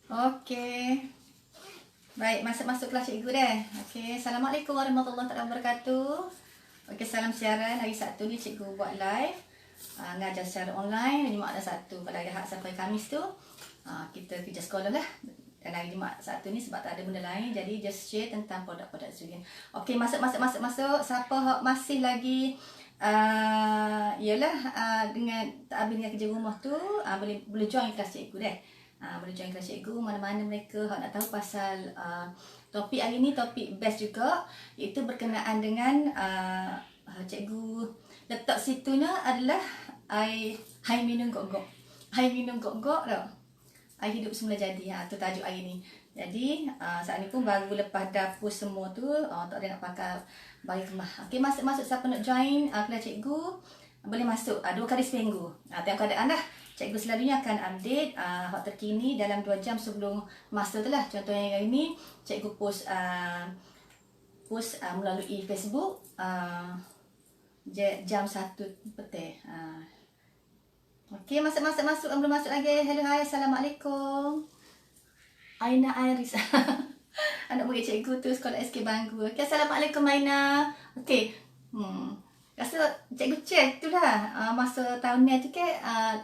Okey. Baik, masuk kelas cikgu deh. Okey, Assalamualaikum warahmatullahi wabarakatuh. Okey, salam siaran. Hari Sabtu ni cikgu buat live. Ngajar secara online. Jumaat dan Sabtu. Kalau hari Ahad sampai Khamis tu, kita kerja sekolah lah. Dan hari Jumaat Sabtu ni sebab tak ada benda lain. Jadi, just share tentang produk-produk Zulian. Okey, masuk. Siapa yang masih lagi dengan tak habis dengan kerja rumah tu, boleh join kelas cikgu deh. Boleh join kelas cikgu mana-mana mereka nak tahu pasal topik hari ni, topik best juga, iaitu berkenaan dengan cikgu letak situnya adalah air minum gok-gok. Air minum gok-gok tau. Air hidup semula jadi. Tu tajuk hari ni. Jadi saat ni pun baru lepas dapur semua tu, tak ada nak pakai bagi kemah. Okey, masuk siapa nak join kelas cikgu boleh masuk 2 kali seminggu. Tengok keadaan dah. Cikgu selalunya akan update hot terkini dalam 2 jam sebelum masa tu lah. Contohnya hari ni cikgu post melalui Facebook jam 1 petang. Okey, masuk. Belum masuk lagi. Hello, hai. Assalamualaikum. Aina Iris. Anak murid cikgu tu sekolah SK Banggu. Okey, Assalamualaikum Aina. Okey. Rasa cikgu check tu lah. Masa tahun ni tu ke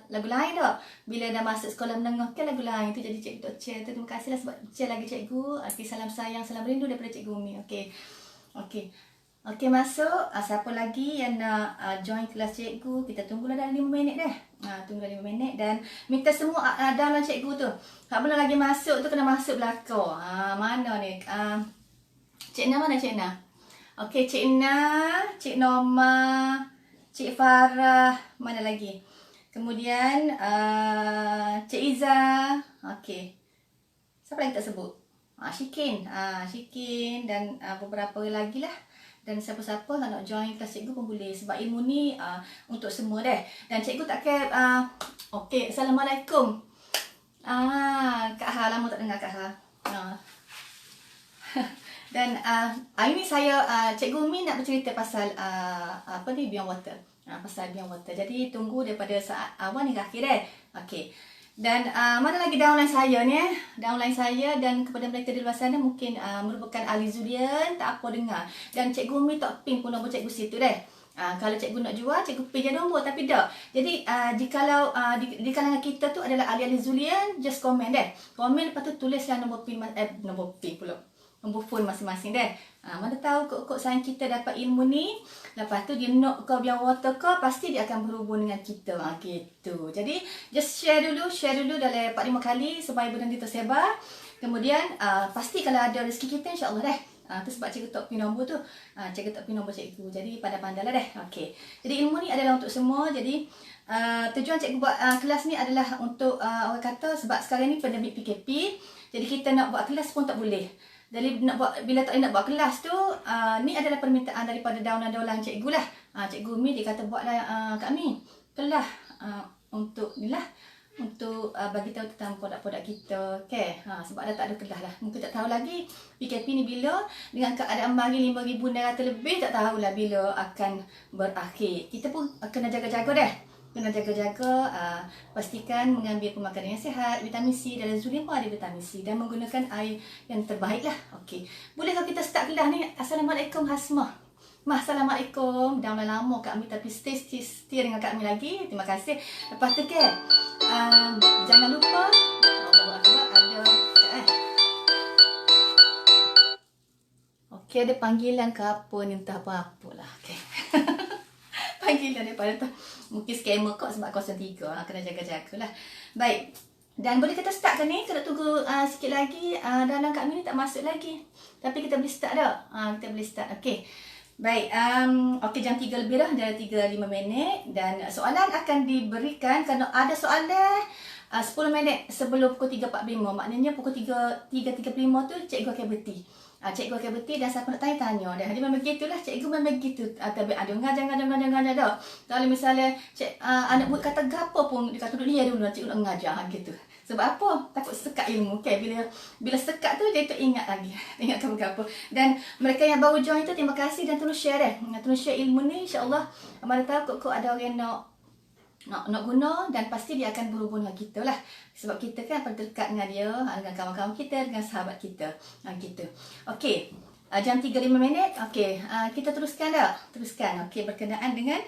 lagu lain tak. Bila dah masuk sekolah menengah ke lagu lain tu. Jadi cikgu tak check tu. Terima kasih lah sebab check lagi cikgu. Okey, salam sayang, salam rindu daripada Cikgu Umi. Okey, masuk. Siapa lagi yang nak join kelas cikgu, kita tunggulah dalam 5 minit deh. Tunggu 5 minit dan minta semua download cikgu tu. Hak belum lagi masuk tu kena masuk belakang. Mana ni? Cik Na mana Cik Na? Okey, Cik Na, Cik Norma, Cik Farah, mana lagi? Kemudian Cik Iza. Okey. Siapa lagi tak sebut? Syikin. Syikin dan beberapa lagi lah. Dan siapa-siapa nak join kelas cikgu pun boleh. Sebab ilmu ni untuk semua deh. Dan cikgu tak care. Okey, Assalamualaikum. Kak Ha, lama tak dengar Kak Ha. Dan hari ni saya, Cikgu Umi nak bercerita pasal Beyond Water. Pasal Beyond Water. Jadi tunggu daripada saat awal hingga akhir deh. Okey. Dan mana lagi downline saya ni downline saya dan kepada mereka di luar sana mungkin merupakan ahli Zulian, tak apa dengar. Dan Cikgu Umi tak pin pun nombor cikgu situ deh. Kalau cikgu nak jual, cikgu pin je nombor, tapi tak. Jadi jikalau di kalangan kita tu adalah ahli-ahli Zulian, just komen deh. Komen lepas tu tulislah nombor pin pula. Nombor phone masing-masing deh. Mana tahu kok sayang kita dapat ilmu ni. Lepas tu dia nak kau Beyond Water kau, pasti dia akan berhubung dengan kita. Gitu. Jadi just share dulu dalam 4-5 kali supaya benda ni tersebar. Kemudian pasti kalau ada rezeki kita, insya-Allah deh. Tu sebab cikgu tak pin nombor tu. Cikgu tak pin nombor cikgu. Jadi pandai-pandailah deh. Okey. Jadi ilmu ni adalah untuk semua. Jadi tujuan cikgu buat kelas ni adalah untuk orang kata sebab sekarang ni pandemik PKP. Jadi kita nak buat kelas pun tak boleh. Jadi bila tak nak buat kelas tu, ni adalah permintaan daripada downline cikgu lah. Cikgu Umi dia kata buatlah kami kelas untuk ni lah, untuk bagi tahu tentang produk-produk kita. Okay? Sebab dah tak ada kelas lah. Mungkin tak tahu lagi PKP ni bila, dengan keadaan mari 5,600 lebih, tak tahulah bila akan berakhir. Kita pun kena jaga-jaga deh. Kena jaga-jaga, pastikan mengambil pemakanan yang sihat, vitamin C, dalam Zulian pun ada vitamin C, dan menggunakan air yang terbaik lah. Okey. Boleh kalau kita start kelas ni? Assalamualaikum Hasmah. Assalamualaikum. Dah lama Kak Ami tapi stay dengan Kak Ami lagi. Terima kasih. Lepas tu ke, jangan lupa Allahu Akbar ada Okey, ada panggilan ke apa ni, entah apa-apalah. Okey. Panggilan daripada tu. Mungkin scammer kot sebab 03. Kena jaga-jagalah. Baik. Dan boleh kita start ke ni? Kita tunggu sikit lagi. Dalam Kak Min ni tak masuk lagi. Tapi kita boleh start dah. Kita boleh start. Okey. Baik. Okey, jam 3 lebih dah. Dah 3-5 minit. Dan soalan akan diberikan. Kalau ada soalan 10 minit sebelum pukul 3.45. Maknanya pukul 3.35 tu cikgu akan berhenti. Cikgu akan berhenti dan siapa nak tanya dah. Dia memang begitulah, cikgu memang begitu. Tapi ada ngajar dah. Kalau misalnya anak murid kata gapo pun dia kata duduk dia dulu cikgu nak ngajar gitu. Sebab apa? Takut sekat ilmu. Okay? Bila sekat tu dia tak ingat lagi. Ingat apa-apa. Dan mereka yang baru join tu terima kasih dan terus share deh. Terus share ilmu ni, insya-Allah mana tahu kok ada orang yang nak nak guna, dan pasti dia akan berhubung dengan kita lah. Sebab kita kan paling terdekat dengan dia, dengan kawan-kawan kita, dengan sahabat kita. Gitu. Okey. Jam 3.05. Okey. Kita teruskan dah. Teruskan. Okey, berkenaan dengan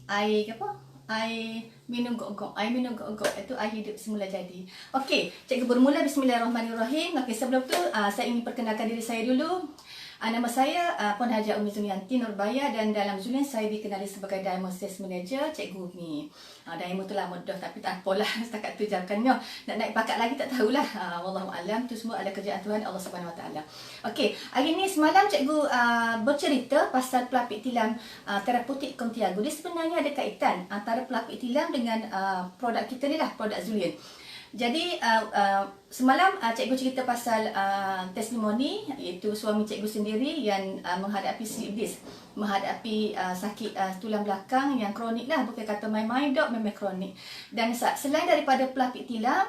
air apa? Air minum gok-gok. Air minum gok-gok itu air hidup semula jadi. Okey, cikgu bermula. Bismillahirrahmanirrahim. Okey, sebelum tu saya ingin perkenalkan diri saya dulu. Nama saya Puan Haji Umi Zulianti Nurbaya, dan dalam Zulian saya dikenali sebagai Diamond Sales Manager Cikgu Umi. Diamond tu lah mudah, tapi tak apalah, setakat tu jangkannya. Nak naik pakat lagi tak tahulah. Wallahualam, tu semua adalah kerjaan Tuhan Allah Subhanahu Wa Taala. Okey, hari ni semalam cikgu bercerita pasal pelapik tilam terapeutik Kontiago. Dia sebenarnya ada kaitan antara pelapik tilam dengan produk kita ni lah, produk Zulian. Jadi semalam cikgu cerita pasal testimoni, iaitu suami cikgu sendiri yang menghadapi sleep disc, menghadapi sakit tulang belakang yang kronik lah, bukan kata main-main dok, memang kronik. Dan selain daripada pelapik tilam,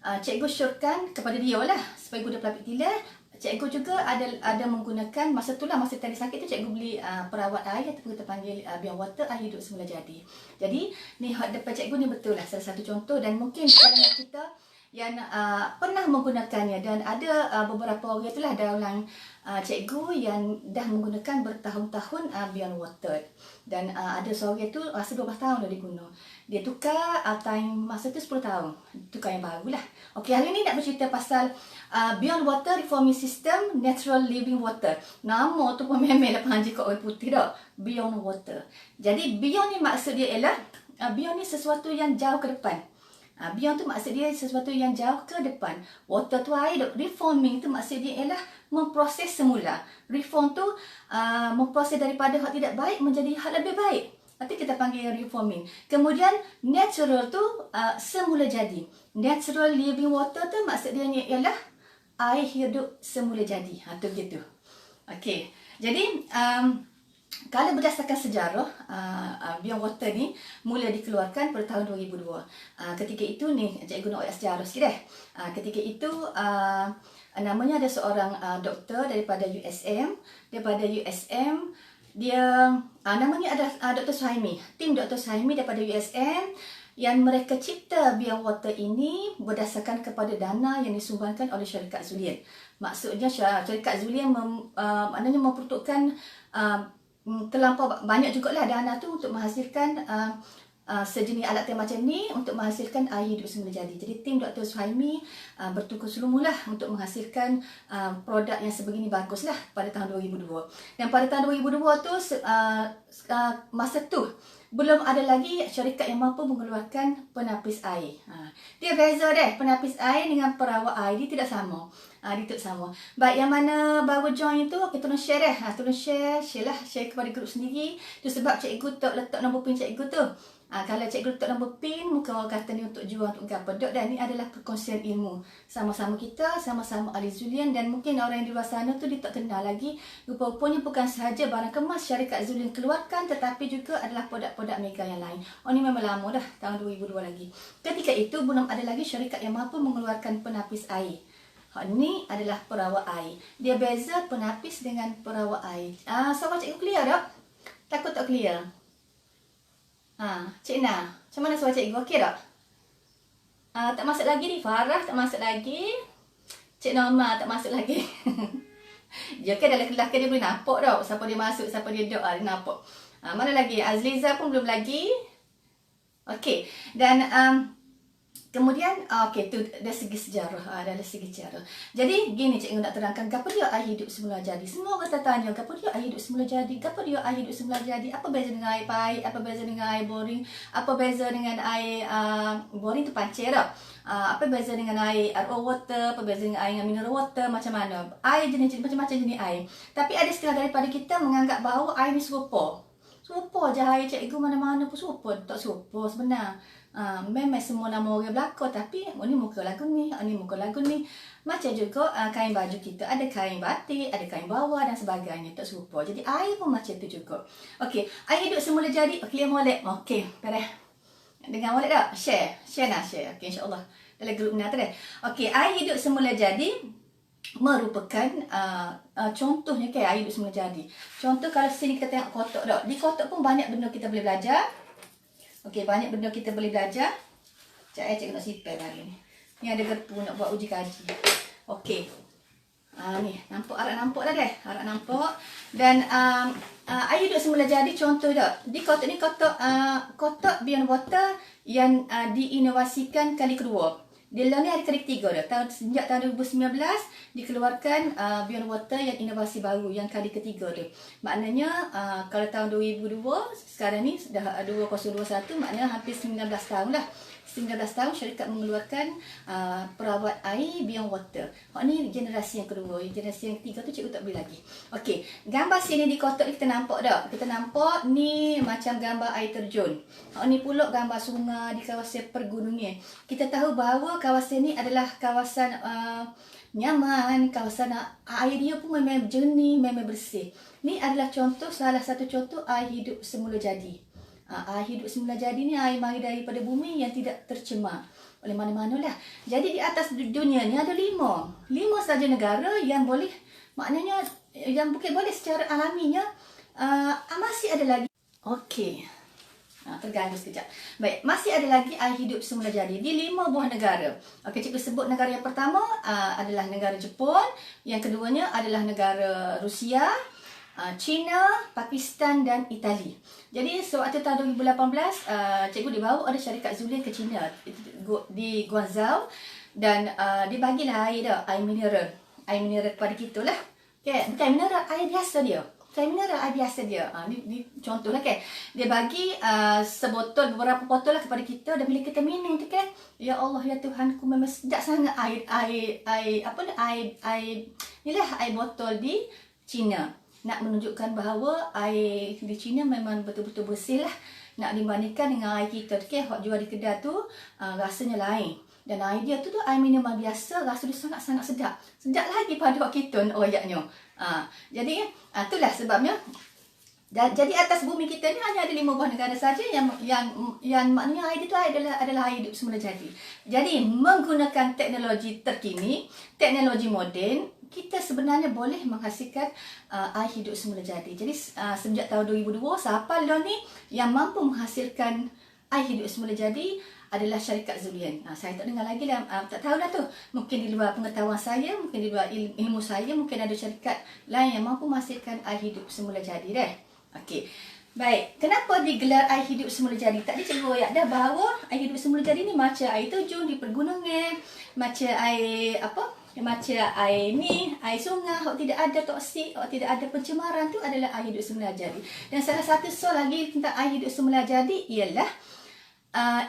cikgu syorkan kepada dia lah supaya guna pelapik tilam. Cikgu juga ada menggunakan masa tadi sakit tu cikgu beli perawat air, ataupun kita panggil Beyond Water, air hidup semula jadi. Jadi ni depan cikgu ni betul lah salah satu contoh, dan mungkin kalangan kita yang pernah menggunakannya, dan ada beberapa orang itulah dalam cikgu yang dah menggunakan bertahun-tahun Beyond Water. Dan ada seorang itu rasa 12 tahun dah diguna. Dia tukar time masa tu 10 tahun. Tukar yang baru lah. Okey, hari ni nak bercerita pasal Beyond Water Reforming System Natural Living Water. Nama tu pun memang lah panggil kat orang putih dah. Beyond Water. Jadi Beyond ni maksud dia ialah Beyond ni sesuatu yang jauh ke depan. Beyond tu maksud dia sesuatu yang jauh ke depan. Water tu air. Reforming tu maksud dia ialah memproses semula. Reform tu memproses daripada hal tidak baik menjadi hal lebih baik. Nanti kita panggil reforming. Kemudian natural tu semula jadi. Natural living water tu maksud dia ialah air hidup semula jadi. Tu gitu. Okey. Jadi kalau berdasarkan sejarah, Beyond Water ni mula dikeluarkan pada tahun 2002. Ketika itu ni, cikgu nak ayat sejarah sikit deh. Ketika itu namanya ada seorang doktor daripada USM. Dia namanya ada Dr. Suhaimi. Tim Dr. Suhaimi daripada USM, yang mereka cipta Beyond Water ini berdasarkan kepada dana yang disumbangkan oleh syarikat Zulian. Maksudnya syarikat Zulian maknanya memperuntukkan terlampau banyak jugalah dana tu untuk menghasilkan sejenis alat yang macam ni, untuk menghasilkan air hidup semula jadi. Jadi tim Dr. Suhaimi bertukus lumulah untuk menghasilkan produk yang sebegini bagus lah pada tahun 2002. Dan pada tahun 2002 tu masa tu belum ada lagi syarikat yang mampu mengeluarkan penapis air. Dia beza deh, penapis air dengan perawat air dia tidak sama. Dia tidak sama. Baik, yang mana baru join itu, kita tolong share deh. Tolong share kepada grup sendiri. Itu sebab cikgu tak letak nombor pin cikgu tu. Kalau cikgu letak nombor pin, muka orang kata ni untuk jual, untuk apa. Dan ni adalah perkongsian ilmu. Sama-sama kita, sama-sama ahli Zulian, dan mungkin orang yang di luar sana tu dia tak kenal lagi. Rupa-rupanya bukan sahaja barang kemas syarikat Zulian keluarkan, tetapi juga adalah produk-produk mega yang lain. Ni memang lama dah, tahun 2002 lagi. Ketika itu belum ada lagi syarikat yang mampu mengeluarkan penapis air. Ni adalah perawat air. Dia beza penapis dengan perawat air. Soalan cikgu clear tak? Takut tak clear? Cik Na, macam mana suara cikgu? Okey tak? Tak masuk lagi ni. Farah tak masuk lagi. Cik Norma tak masuk lagi. Dia kan dalam kelas kan dia boleh nampak tau. Siapa dia masuk, siapa dia duduk. Dia nampak. Mana lagi? Azliza pun belum lagi. Okey. Dan kemudian, okey, tu dari segi sejarah. Dari segi sejarah. Jadi, gini cikgu nak terangkan. Apa dia air hidup semula jadi? Semua orang tanya, apa dia air hidup semula jadi? Apa dia air hidup semula jadi? Apa beza dengan air pahit? Apa beza dengan air boring? Apa beza dengan air boring tu pancir tak? Apa beza dengan air RO water? Apa beza dengan air mineral water? Macam mana? Air jenis macam-macam jenis air. Tapi ada setengah daripada kita menganggap bahawa air ni serupa. Serupa je air cikgu, mana-mana pun serupa. Tak serupa sebenar. Memang semua nama orang belakang, tapi ni muka lagu ni, ni muka lagu ni. Macam juga kain baju kita, ada kain batik, ada kain bawah dan sebagainya, tak serupa. Jadi air pun macam tu juga. Okey, air hidup semula jadi. Okey, molek. Okey, beres. Dengar molek tak? Share nak share. Okey, insya-Allah dalam grup ni tadi. Okey, air hidup semula jadi merupakan contohnya kan air hidup semula jadi. Contoh kalau sini kita tengok kotak tak. Di kotak pun banyak benda kita boleh belajar. Okey, banyak benda kita boleh belajar. Cikgu nak sipel hari ni. Ni ada gerpu nak buat uji kaji. Okey. Ni harap nampak dah deh. Harap nampak. Dan air hidup semula jadi contoh tak. Di kotak ni kotak Beyond Water yang diinovasikan kali kedua. Dia ni hari kali ketiga dah. Sejak tahun 2019 dikeluarkan Beyond Water yang inovasi baru yang kali ketiga tu. Maknanya kalau tahun 2002 sekarang ni dah 2021, maknanya hampir 19 tahun lah. 19 tahun syarikat mengeluarkan perawat air Beyond Water. Ni generasi yang kedua. Generasi yang ketiga tu cikgu tak beli lagi. Okey, gambar sini di kotak ni kita nampak tak? Kita nampak ni macam gambar air terjun. Ni pula gambar sungai di kawasan pergunungan. Kita tahu bahawa kawasan ni adalah kawasan nyaman, kawasan air dia pun memang jernih, memang bersih. Ni adalah salah satu contoh air hidup semula jadi. Air hidup semula jadi ni air mari daripada bumi yang tidak tercemar oleh mana-mana lah. Jadi di atas dunia ni ada 5 saja negara yang boleh, maknanya yang bukan boleh secara alaminya, masih ada lagi. Okey. Terganggu sekejap. Baik, masih ada lagi air hidup semula jadi di 5 buah negara. Okey, cikgu sebut negara yang pertama adalah negara Jepun, yang keduanya adalah negara Rusia, China, Pakistan dan Itali. Jadi sewaktu tahun 2018 cikgu dibawa oleh syarikat Zulian ke China di Guangzhou, dan dibagilah air mineral kepada kita lah. Okay, bukan mineral, air biasa dia. Ni contohlah kan. Dia bagi beberapa botol lah kepada kita, dan bila kita minum tu kan, ya Allah ya Tuhanku, memang sedap sangat air botol di China. Nak menunjukkan bahawa air di China memang betul-betul bersih lah. Nak dibandingkan dengan air kita tu kan, hot jual di kedai tu rasanya lain. Dan air dia tu air minuman biasa, rasa dia sangat-sangat sedap. Sedap lagi pada hot kita oyaknya. Jadi itulah sebabnya. Jadi atas bumi kita ni hanya ada 5 buah negara saja yang maknanya air itu adalah air hidup semula jadi. Jadi menggunakan teknologi terkini, teknologi moden, kita sebenarnya boleh menghasilkan air hidup semula jadi. Jadi sejak tahun 2002 sampai lah ni yang mampu menghasilkan air hidup semula jadi adalah syarikat Zulian. Saya tak dengar lagi lah, tak tahu dah tu. Mungkin di luar pengetahuan saya, mungkin di luar ilmu saya, mungkin ada syarikat lain yang mampu menghasilkan air hidup semula jadi dah. Okey. Baik, kenapa digelar air hidup semula jadi? Tadi cikgu ayat dah bahawa air hidup semula jadi ni macam air terjun di pergunungan, macam air air sungai, tidak ada toksik, tidak ada pencemaran, tu adalah air hidup semula jadi. Dan salah satu soal lagi tentang air hidup semula jadi ialah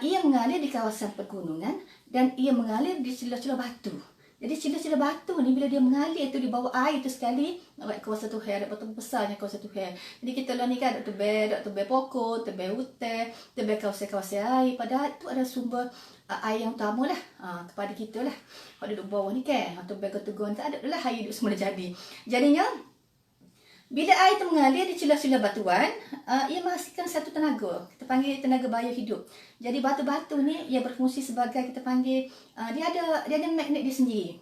ia mengalir di kawasan pergunungan dan ia mengalir di celah-celah batu. Jadi celah-celah batu ni bila dia mengalir tu di bawah air tu sekali, nak kawasan Tuhan, ada batu besarnya kawasan Tuhan. Jadi kita lah ni kan dok tebel pokok, tebel hutan, tebel kawasan-kawasan air. Padahal tu ada sumber air yang utama lah kepada kita lah. Kalau duduk bawah ni kan, tebel keteguan tak ada lah air hidup semula jadi. Jadinya bila air itu mengalir di celah-celah batuan, ia menghasilkan satu tenaga. Kita panggil tenaga biohidup. Jadi batu-batu ni ia berfungsi sebagai, kita panggil, dia ada magnet dia sendiri.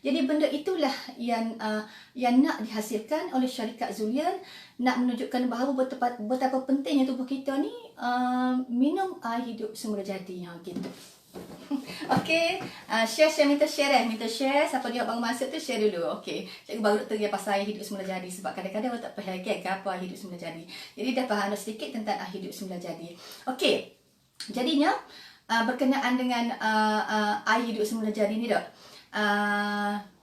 Jadi benda itulah yang nak dihasilkan oleh syarikat Zulian, nak menunjukkan bahawa betapa pentingnya tubuh kita ni minum air hidup semula jadi. Gitu. Okey, minta share. Siapa dia baru masuk tu share dulu. Okey, cikgu baru tergia pasal air hidup semula jadi, sebab kadang-kadang orang tak faham apa air hidup semula jadi. Jadi dah faham sedikit tentang air hidup semula jadi. Okey, jadinya berkenaan dengan air hidup semula jadi ni dah.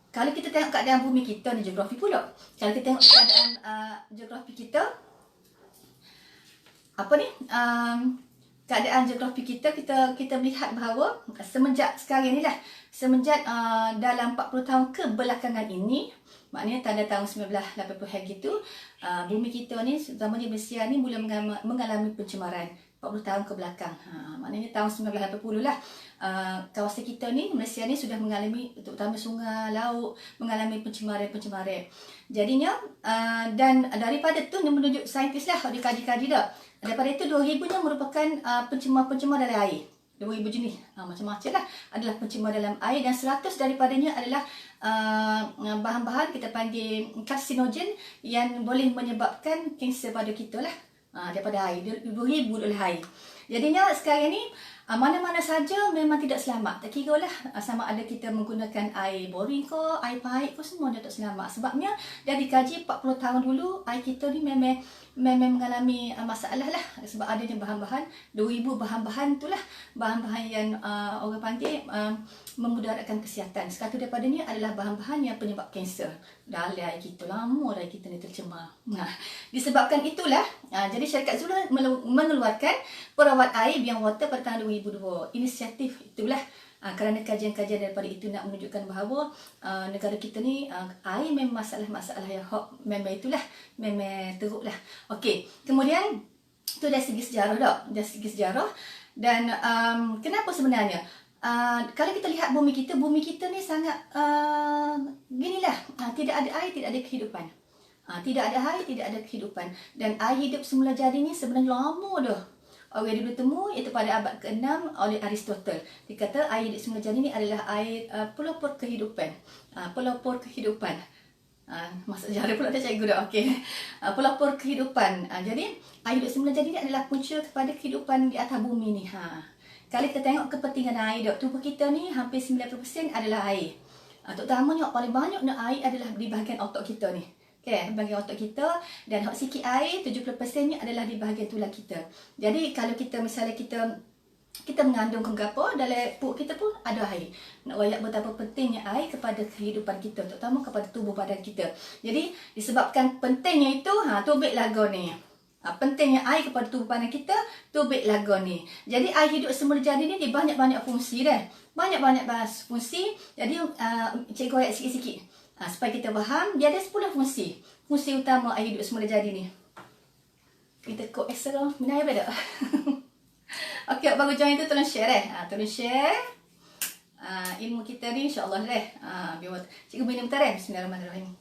Kalau kita tengok keadaan bumi kita ni, geografi pula. Kalau kita tengok keadaan geografi kita, keadaan geografi kita melihat bahawa semenjak sekarang ni lah, dalam 40 tahun kebelakangan ini, maknanya tanda tahun 1980 gitu, bumi kita ni, terutamanya Malaysia ni mula mengalami pencemaran 40 tahun ke belakang. Maknanya tahun 1980 lah, kawasan kita ni, Malaysia ni sudah mengalami, terutama sungai, laut, mengalami pencemaran. Jadinya, dan daripada tu menunjuk saintis lah, dikaji-kaji dah. Daripada itu 2000 nya merupakan pencemar dalam air. 2000 jenis, macam-macam lah, adalah pencemar dalam air, dan 100 daripadanya adalah bahan-bahan kita panggil karsinogen yang boleh menyebabkan kanser pada kita lah. daripada air, 2000 oleh air. Jadinya sekarang ni mana-mana saja memang tidak selamat. Tak kira lah sama ada kita menggunakan air boring ke, air paip ke, semua dia tak selamat. Sebabnya dah dikaji 40 tahun dulu, air kita ni memang mengalami masalah lah. Sebab adanya bahan-bahan, 2000 bahan-bahan tu lah. Bahan-bahan yang orang panggil memudaratkan kesihatan. Satu daripadanya adalah bahan-bahan yang penyebab kanser. Dalam air kita, lama air kita ni tercemar. Disebabkan itulah, jadi syarikat Zula mengeluarkan perawat air Beyond Water pada tahun 2002. Inisiatif itulah kerana kajian-kajian daripada itu nak menunjukkan bahawa negara kita ni air memang masalah-masalah yang memang itulah, memang teruk lah. Okey, kemudian tu dari segi sejarah dah, dari segi sejarah. Dan kenapa sebenarnya kalau kita lihat bumi kita ni sangat ginilah, tidak ada air, tidak ada kehidupan. Tidak ada air, tidak ada kehidupan. Dan air hidup semula jadi ni sebenarnya lama dah. Orang dulu temu, iaitu pada abad ke-6 oleh Aristotle. Dia kata air hidup semula jadi ni adalah air pelopor kehidupan. Pelopor kehidupan. Maksud sejarah pula dah cikgu dah. Okey. Pelopor kehidupan. Jadi air hidup semula jadi ni adalah punca kepada kehidupan di atas bumi ni. Kalau kita tengok kepentingan air, tubuh kita ni hampir 90% adalah air. Terutamanya paling banyak air adalah di bahagian otak kita ni. Okay, bahagian otak kita, dan sikit air 70%-nya adalah di bahagian tulang kita. Jadi kalau kita misalnya kita mengandung apa, dalam perut kita pun ada air. Nak rayak betapa pentingnya air kepada kehidupan kita, terutama kepada tubuh badan kita. Jadi disebabkan pentingnya itu, tubik lagu ni. Pentingnya air kepada tubuh badan kita, tubik lagu ni. Jadi air hidup semula jadi ni dia banyak-banyak fungsi dah. Banyak-banyak fungsi. Jadi cikgu rayak sikit-sikit. Supaya kita faham, dia ada 10 fungsi. Fungsi utama air hidup semula jadi ni. Kita kod extra, minat apa tak? Okey, baru join tu tolong share tolong share ilmu kita ni, insyaAllah biar cikgu minum bentar Bismillahirrahmanirrahim.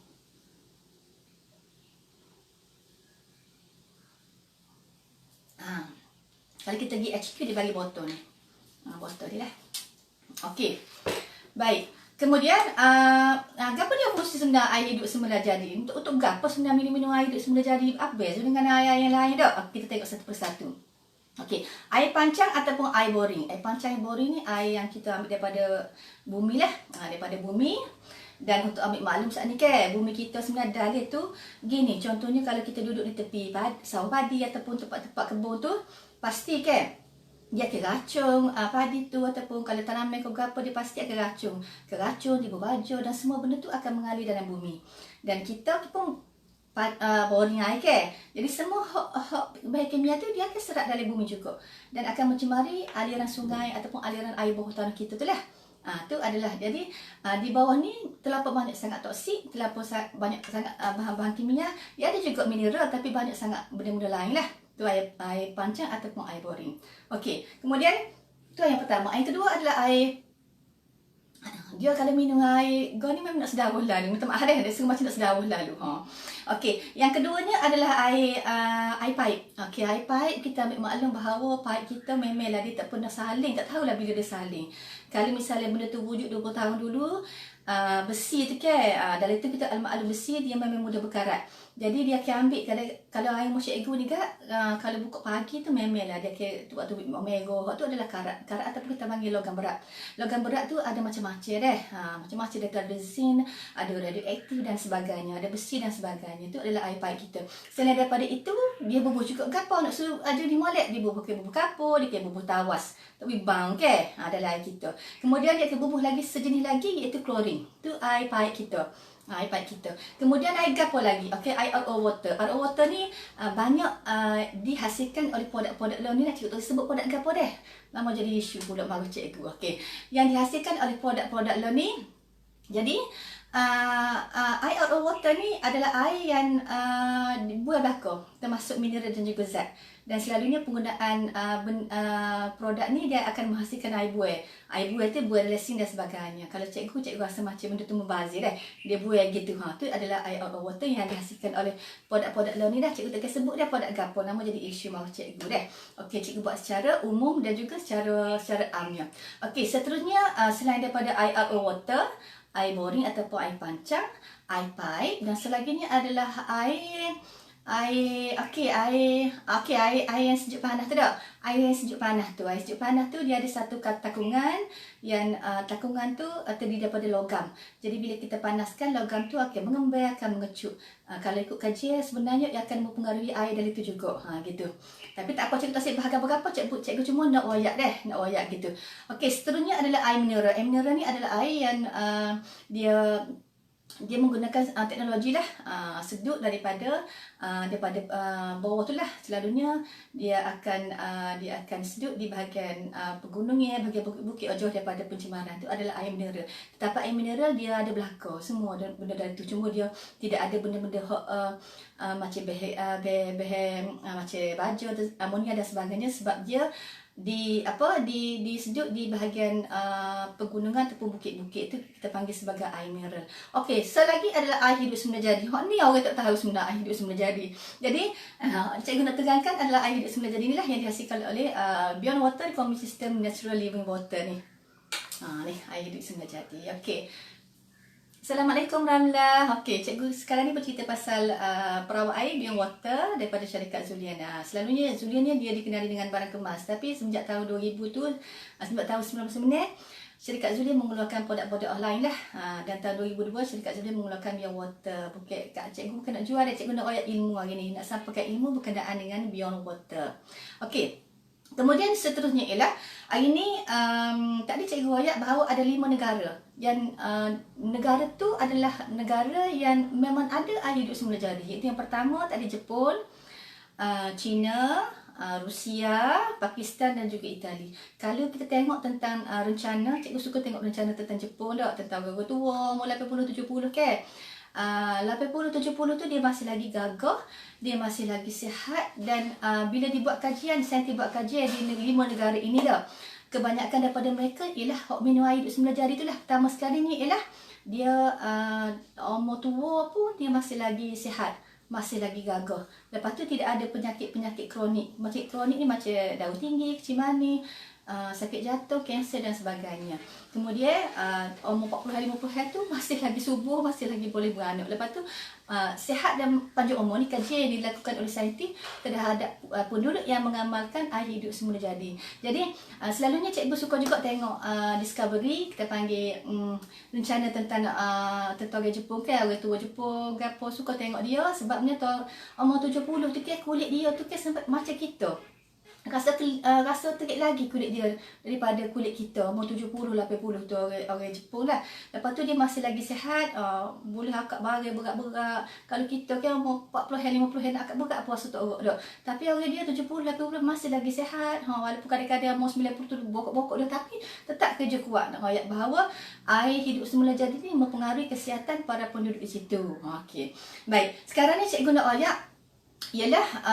Kalau kita pergi HQ, dia bagi botol ni. Botol ni lah. Okey, baik. Kemudian, apa dia fungsi sebenar air hidup semula jadi? Untuk apa sebenarnya minum air hidup semula jadi? Habis dengan air yang lain dah. Kita tengok satu persatu. Okey, air pancang ataupun air boring. Air pancang, air boring ni air yang kita ambil daripada bumi lah. Daripada bumi. Dan untuk ambil maklum saat ni bumi kita sebenarnya dalil tu gini. Contohnya kalau kita duduk di tepi sawah padi ataupun tempat-tempat kebun tu, pasti dia akan racun padi tu, ataupun kalau tanaman ke apa, dia pasti akan racun, dia berbaju dan semua benda tu akan mengalir dalam bumi. Dan kita pun boring air jadi semua bahan kimia tu dia akan serap dalam bumi juga dan akan mencemari aliran sungai ataupun aliran air bawah tanah kita tu lah. Tu adalah, jadi di bawah ni terlalu banyak sangat toksik, terlalu banyak sangat bahan-bahan kimia. Dia ada juga mineral, tapi banyak sangat benda-benda lain lah. Tu air pancang ataupun air boring. Okey, kemudian tu yang pertama. Yang kedua adalah air. Dia kalau minum air gua ni memang nak sedaruh lalu. Minta maaf dia suruh macam nak sedaruh lalu. Okey, yang keduanya adalah air paip. Okey, air paip kita ambil maklum bahawa paip kita memanglah dia tak pernah saling, tak tahulah bila dia saling. Kalau misalnya benda tu wujud 20 tahun dulu, besi tu dalam tu kita maklum besi dia memang mudah berkarat. Jadi dia akan ambil kalau air cikgu ni kalau buka pagi tu memanglah dia akan waktu merah. Tu adalah karat ataupun kita panggil logam berat. Logam berat tu ada macam-macam macam-macam, ada zinc, ada radioaktif dan sebagainya, ada besi dan sebagainya. Itu adalah air paip kita. Selain daripada itu, dia bubuh juga kapur. Nak suruh aja di molek, dia bubuh kapur, dia akan bubuh tawas. Tapi bang dalam air kita. Kemudian dia akan bubuh lagi sejenis lagi, iaitu klorin. Itu air paip kita. Air paip kita. Kemudian air gapo lagi? Okey, air RO water. RO water ni banyak dihasilkan oleh produk-produk lain ni lah. Cikgu sebut produk gapo deh. Lama jadi isu pula malu cikgu. Okey. Yang dihasilkan oleh produk-produk lain ni. Jadi air RO water ni adalah air yang buah bakar, termasuk mineral dan juga zat. Dan selalunya penggunaan produk ni dia akan menghasilkan air buah. Air buah tu buah lesin dan sebagainya. Kalau cikgu rasa macam benda tu membazir dia buah gitu. Tu adalah air water yang dihasilkan oleh produk-produk lain ni dah. Cikgu tak sebut dia produk gapo, nama jadi isu mahu cikgu dah. Okey, cikgu buat secara umum dan juga secara amnya. Okey, seterusnya selain daripada air water, air boring ataupun air pancang, air paip, dan selaganya adalah air air yang sejuk panas tu dah. Air yang sejuk panas tu. Air sejuk panas tu dia ada satu takungan yang takungan tu terdiri daripada logam. Jadi bila kita panaskan logam tu akan mengembang, akan mengecut. Kalau ikut kajian sebenarnya ia akan mempengaruhi air dari tu juga. Gitu. Tapi tak apa cikgu tak sibuk berapa-berapa, cikgu cuma nak wayak gitu. Okey, seterusnya adalah air mineral. Air mineral ni adalah air yang dia menggunakan teknologi lah sedut daripada bawah tu lah. Selalunya dia akan sedut di bahagian pegunungnya, bahagian bukit jauh daripada pencemaran. Tu adalah air mineral. Tetapi air mineral dia ada belaka semua benda dari tu. Cuma dia tidak ada benda-benda macam macam baja, amonia dan sebagainya, sebab dia disedut di bahagian pegunungan ataupun bukit-bukit tu kita panggil sebagai air mineral. Okey, selagi adalah air hidup semula jadi. Ni orang tak tahu sebenarnya air hidup semula jadi. Jadi cikgu nak tekankan adalah air hidup semula jadi inilah yang dihasilkan oleh Beyond Water Reforming System Natural Living Water ni. Ni air hidup semula jadi. Okey. Assalamualaikum Ramlah. Okey, cikgu sekarang ni bercerita pasal perawat air Beyond Water daripada syarikat Zulian. Selalunya Zulian ni dia dikenali dengan barang kemas, tapi semenjak tahun 2000 tu, semenjak tahun 1999, syarikat Zulian mengeluarkan produk-produk online lah. Dan tahun 2002 syarikat Zulian mengeluarkan Beyond Water. Bukan cikgu bukan nak jual, cikgu nak royak ilmu hari ni, nak sampaikan ilmu berkenaan dengan Beyond Water. Okey. Kemudian seterusnya ialah hari ni tadi cikgu royak bahawa ada 5 negara yang negara tu adalah negara yang memang ada air hidup semula jadi. Iaitu yang pertama tadi Jepun, China, Rusia, Pakistan dan juga Itali. Kalau kita tengok tentang rencana, cikgu suka tengok rencana tentang Jepun tak, tentang orang tua umur 80-70 ke. 80-70 tu dia masih lagi gagah, dia masih lagi sihat, dan bila dibuat kajian, saintis buat kajian di 5 negara ini dah, kebanyakan daripada mereka ialah minum air hidup semula jadi tu lah. Pertama sekali ni ialah dia umur tua pun dia masih lagi sihat, masih lagi gagah. Lepas tu tidak ada penyakit-penyakit kronik. Penyakit kronik ni macam darah tinggi, kecil manis, sakit jantung, kanser dan sebagainya. Kemudian umur 40 hari 50 hari tu masih lagi subur, masih lagi boleh beranak. Lepas tu sihat dan panjang umur ni kajian yang dilakukan oleh saintis terhadap penduduk yang mengamalkan air hidup semula jadi. Jadi selalunya cikgu suka juga tengok Discovery, kita panggil rencana tentang orang Jepun ke, orang tua Jepun ke apa, suka tengok dia sebabnya umur 70 tu ke kulit dia tu ke sempat macam kita. Rasa terik lagi kulit dia daripada kulit kita umur 70-80 tu orang Jepun lah. Lepas tu dia masih lagi sihat, boleh angkat barang berat-berat. Kalau kita kan umur 40 hari 50 hari nak angkat berat apa rasa tak urut dah. Tapi orang dia 70-80 masih lagi sihat. Walaupun kadang-kadang umur 90 tu bokok-bokok dia, tapi tetap kerja kuat. Nak royak bahawa air hidup semula jadi ni mempengaruhi kesihatan para penduduk di situ. Okey. Baik, sekarang ni cikgu nak royak ialah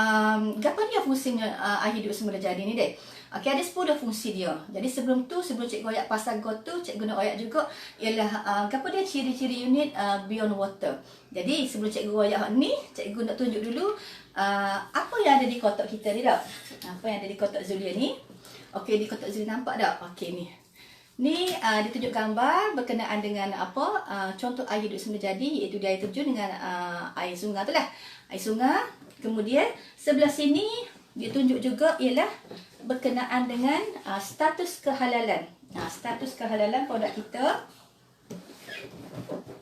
apa dia fungsinya air hidup semula jadi ni dek. Okey, ada 10 fungsi dia. Jadi sebelum cikgu royak pasal GOT tu, cikgu nak royak juga ialah apa dia ciri-ciri unit Beyond Water. Jadi sebelum cikgu royak ni, cikgu nak tunjuk dulu apa yang ada di kotak kita ni dak. Apa yang ada di kotak Zulian ni. Okey, di kotak Zulian nampak tak? Okey ni. Ni ditunjuk gambar berkenaan dengan apa contoh air hidup semula jadi, iaitu dia air terjun dengan air sungai tu lah. Air sungai. Kemudian sebelah sini ditunjuk juga ialah berkenaan dengan status kehalalan. Status kehalalan produk kita.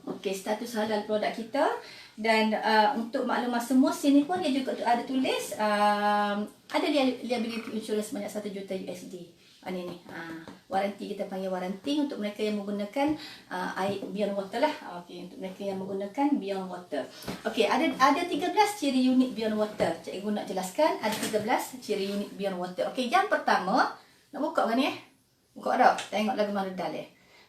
Okey, status halal produk kita. Dan untuk maklumat semua, sini pun dia juga ada tulis ada liability insurance sebanyak 1 juta USD. Ini ni. Waranti, kita panggil waranti untuk mereka yang menggunakan air Beyond Water lah. Okey, untuk mereka yang menggunakan Beyond Water. Okey, ada 13 ciri unit Beyond Water. Cikgu nak jelaskan ada 13 ciri unit Beyond Water. Okey, yang pertama, nak buka kan ni Buka tak? Tengok lagu redal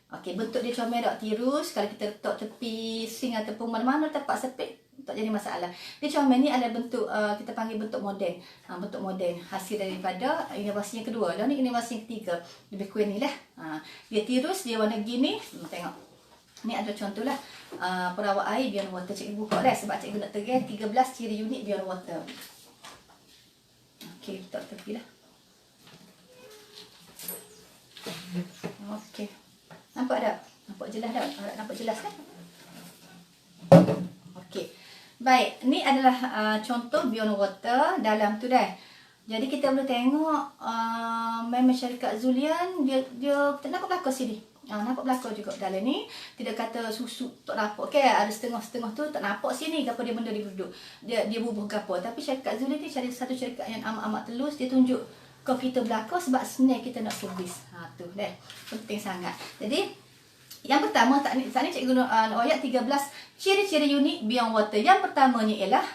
Okey, bentuk dia comel tak? Tirus. Kalau kita letak tepi sing ataupun mana-mana tempat sempit, tak jadi masalah. Dia comel ni adalah bentuk kita panggil bentuk moden. Bentuk moden hasil daripada inovasi yang kedua. Dan ni inovasi yang ketiga. Lebih kurang ni lah. Dia tirus, dia warna gini. Tengok. Ni adalah contohlah perawat air Beyond Water. Cikgu buka dah sebab cikgu nak terang 13 ciri unit Beyond Water. Okey, letak tepi lah. Okey. Nampak tak? Nampak jelas tak? Nampak jelas kan? Okey. Baik, ni adalah contoh Beyond Water dalam tu dah. Jadi kita boleh tengok memang syarikat Zulian dia nampak belakang sini. Nampak belakang juga dalam ni. Tidak kata susu tak nampak ke, ada setengah-setengah tu tak nampak sini gapo dia benda dia duduk. Dia bubuh gapo. Tapi syarikat Zulian ni cari satu syarikat yang amat telus, dia tunjuk ke kita belakang sebab sebenarnya kita nak servis. Tu dah. Penting sangat. Jadi yang pertama, saat ni cikgu nak ayat 13 ciri-ciri unik Beyond Water. Yang pertamanya ialah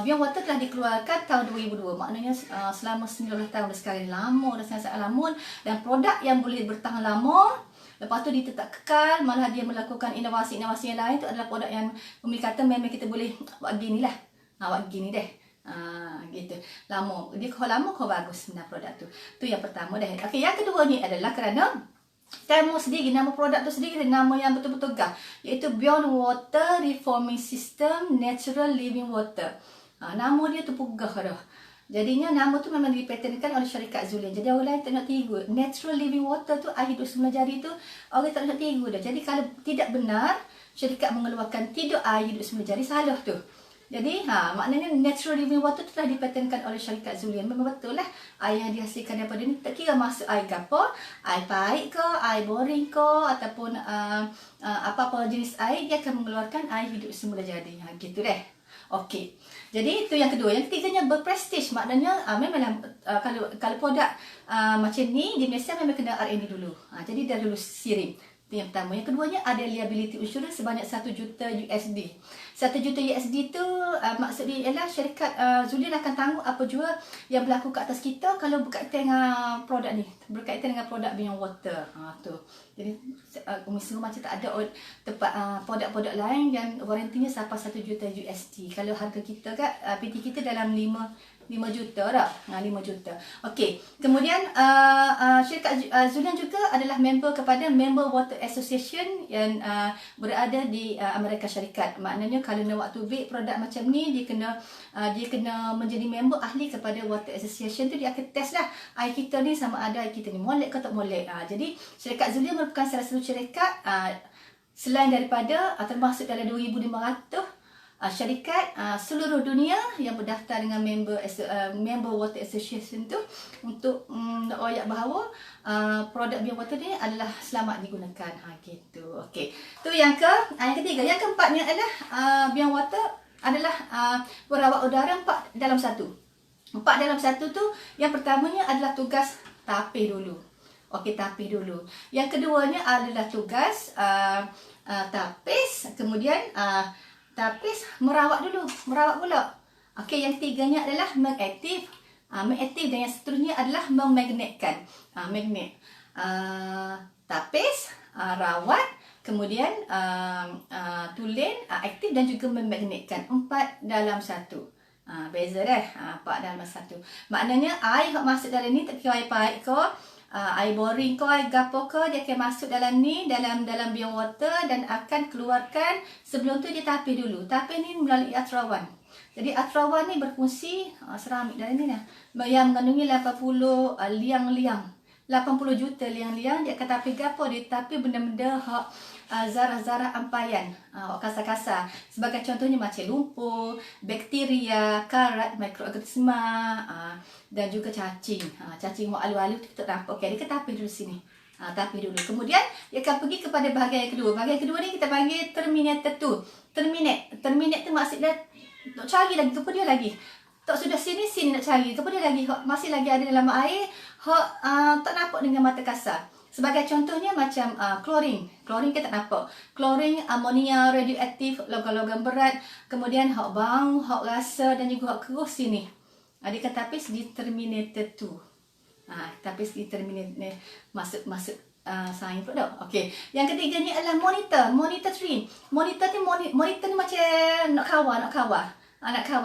Beyond Water telah dikeluarkan tahun 2002. Maknanya selama 19 tahun sekarang, lama dah, sangat-sangat lama, dan produk yang boleh bertahan lama. Lepas tu dia tetap kekal, malah dia melakukan inovasi-inovasi yang lain. Itu adalah produk yang pemilik kata memang kita boleh buat gini lah. Buat gini deh. Gitu. Lama. Dia kau lama kau bagus sebenarnya produk tu. Tu yang pertama dah. Okey, yang kedua ni adalah kerana tema sendiri, nama produk tu sendiri, nama yang betul-betul gah, iaitu Beyond Water Reforming System Natural Living Water. Nama dia tu pun gah dah. Jadinya nama tu memang dipatenkan oleh syarikat Zulian. Jadi orang lain tak nak tiru. Natural Living Water tu, air hidup semula jari tu, orang tak nak tiru dah. Jadi kalau tidak benar syarikat mengeluarkan tidak air hidup semula jari, salah tu. Jadi maknanya natural living water tu telah dipatenkan oleh syarikat Zulian. Memang betul lah air yang dihasilkan daripada ni, tak kira masuk air gapo, air pahit ke, air boring ke, ataupun apa-apa jenis air, dia akan mengeluarkan air hidup semula jadi. Gitu deh. Okey. Jadi itu yang kedua. Yang ketiganya berprestige. Maknanya memanglah kalau produk macam ni di Malaysia memang kena R&D dulu. Jadi dah lulus SIRIM. Itu yang pertama. Yang keduanya ada liability insurance sebanyak 1 juta USD. 1 juta USD tu maksud dia ialah syarikat Zulian akan tanggung apa jua yang berlaku kat atas kita kalau berkaitan dengan produk ni, berkaitan dengan produk Beyond Water. Tu. Jadi misalnya macam tak ada tempat produk-produk lain yang warantinya sampai 1 juta USD. Kalau harga kita kat PT kita dalam 5 juta dah. 5 juta. Okey. Kemudian syarikat Zulian juga adalah member kepada Member Water Association yang berada di Amerika Syarikat. Maknanya kalau nak waktu bid produk macam ni, dia kena menjadi member ahli kepada Water Association tu. Dia akan test lah air kita ni sama ada air kita ni molek ke tak molek. Jadi syarikat Zulian merupakan salah satu syarikat selain daripada termasuk dalam 2,500 syarikat seluruh dunia yang berdaftar dengan member Water Association tu untuk ayat bahawa produk Beyond Water ni adalah selamat digunakan. Gitu. Okey. Tu yang ketiga. Yang keempatnya adalah Beyond Water adalah perawat udara 4 dalam 1. 4 dalam 1 tu, yang pertamanya adalah tugas tapis dulu. Okey, tapis dulu. Yang keduanya adalah tugas tapis, kemudian tapis merawat dulu, merawat pula. Okey, yang ketiganya adalah mengaktif. Mengaktif, dan yang seterusnya adalah memagnetkan. Magnet. Tapis, rawat, kemudian tulen, aktif dan juga memagnetkan. 4 dalam 1. Beza dah. 4 dalam 1. Maknanya air yang masuk dalam ni tak kira air pahit ke, air boring ke, air gapo ke, dia akan masuk dalam ni, dalam Beyond Water, dan akan keluarkan. Sebelum tu dia tapis dulu. Tapis ni melalui atrawan. Jadi atrawan ni berfungsi seramik dalam ni lah, yang mengandungi 80 liang-liang. 80 juta liang-liang. Dia akan tapis gapo? Dia tapis benda-benda hak zarah-zarah ampayan, kasar-kasar. Sebagai contohnya macam lumpur, bakteria, karat, mikroorganisma, dan juga cacing. Cacing alu-alu kita tak nampak. Okey, dia akan tapis dulu sini. Tapis dulu. Kemudian dia akan pergi kepada bahagian yang kedua. Bahagian kedua ni kita panggil terminator tu. Terminate tu maksudnya nak cari lagi kepada dia lagi. Tak sudah sini nak cari kepada dia lagi. Masih lagi ada dalam air. Tak nampak dengan mata kasar. Sebagai contohnya macam klorin. Klorin kita tak nampak. Klorin, amonia, radioaktif, logam-logam berat. Kemudian hak bau, hak rasa dan juga hak keruh sini. Dia kata tapis di terminator tu. Tapis di terminator masuk sains pula dah. Okey. Yang ketiganya adalah monitor. Monitor tree. Monitor ni macam nak kawal.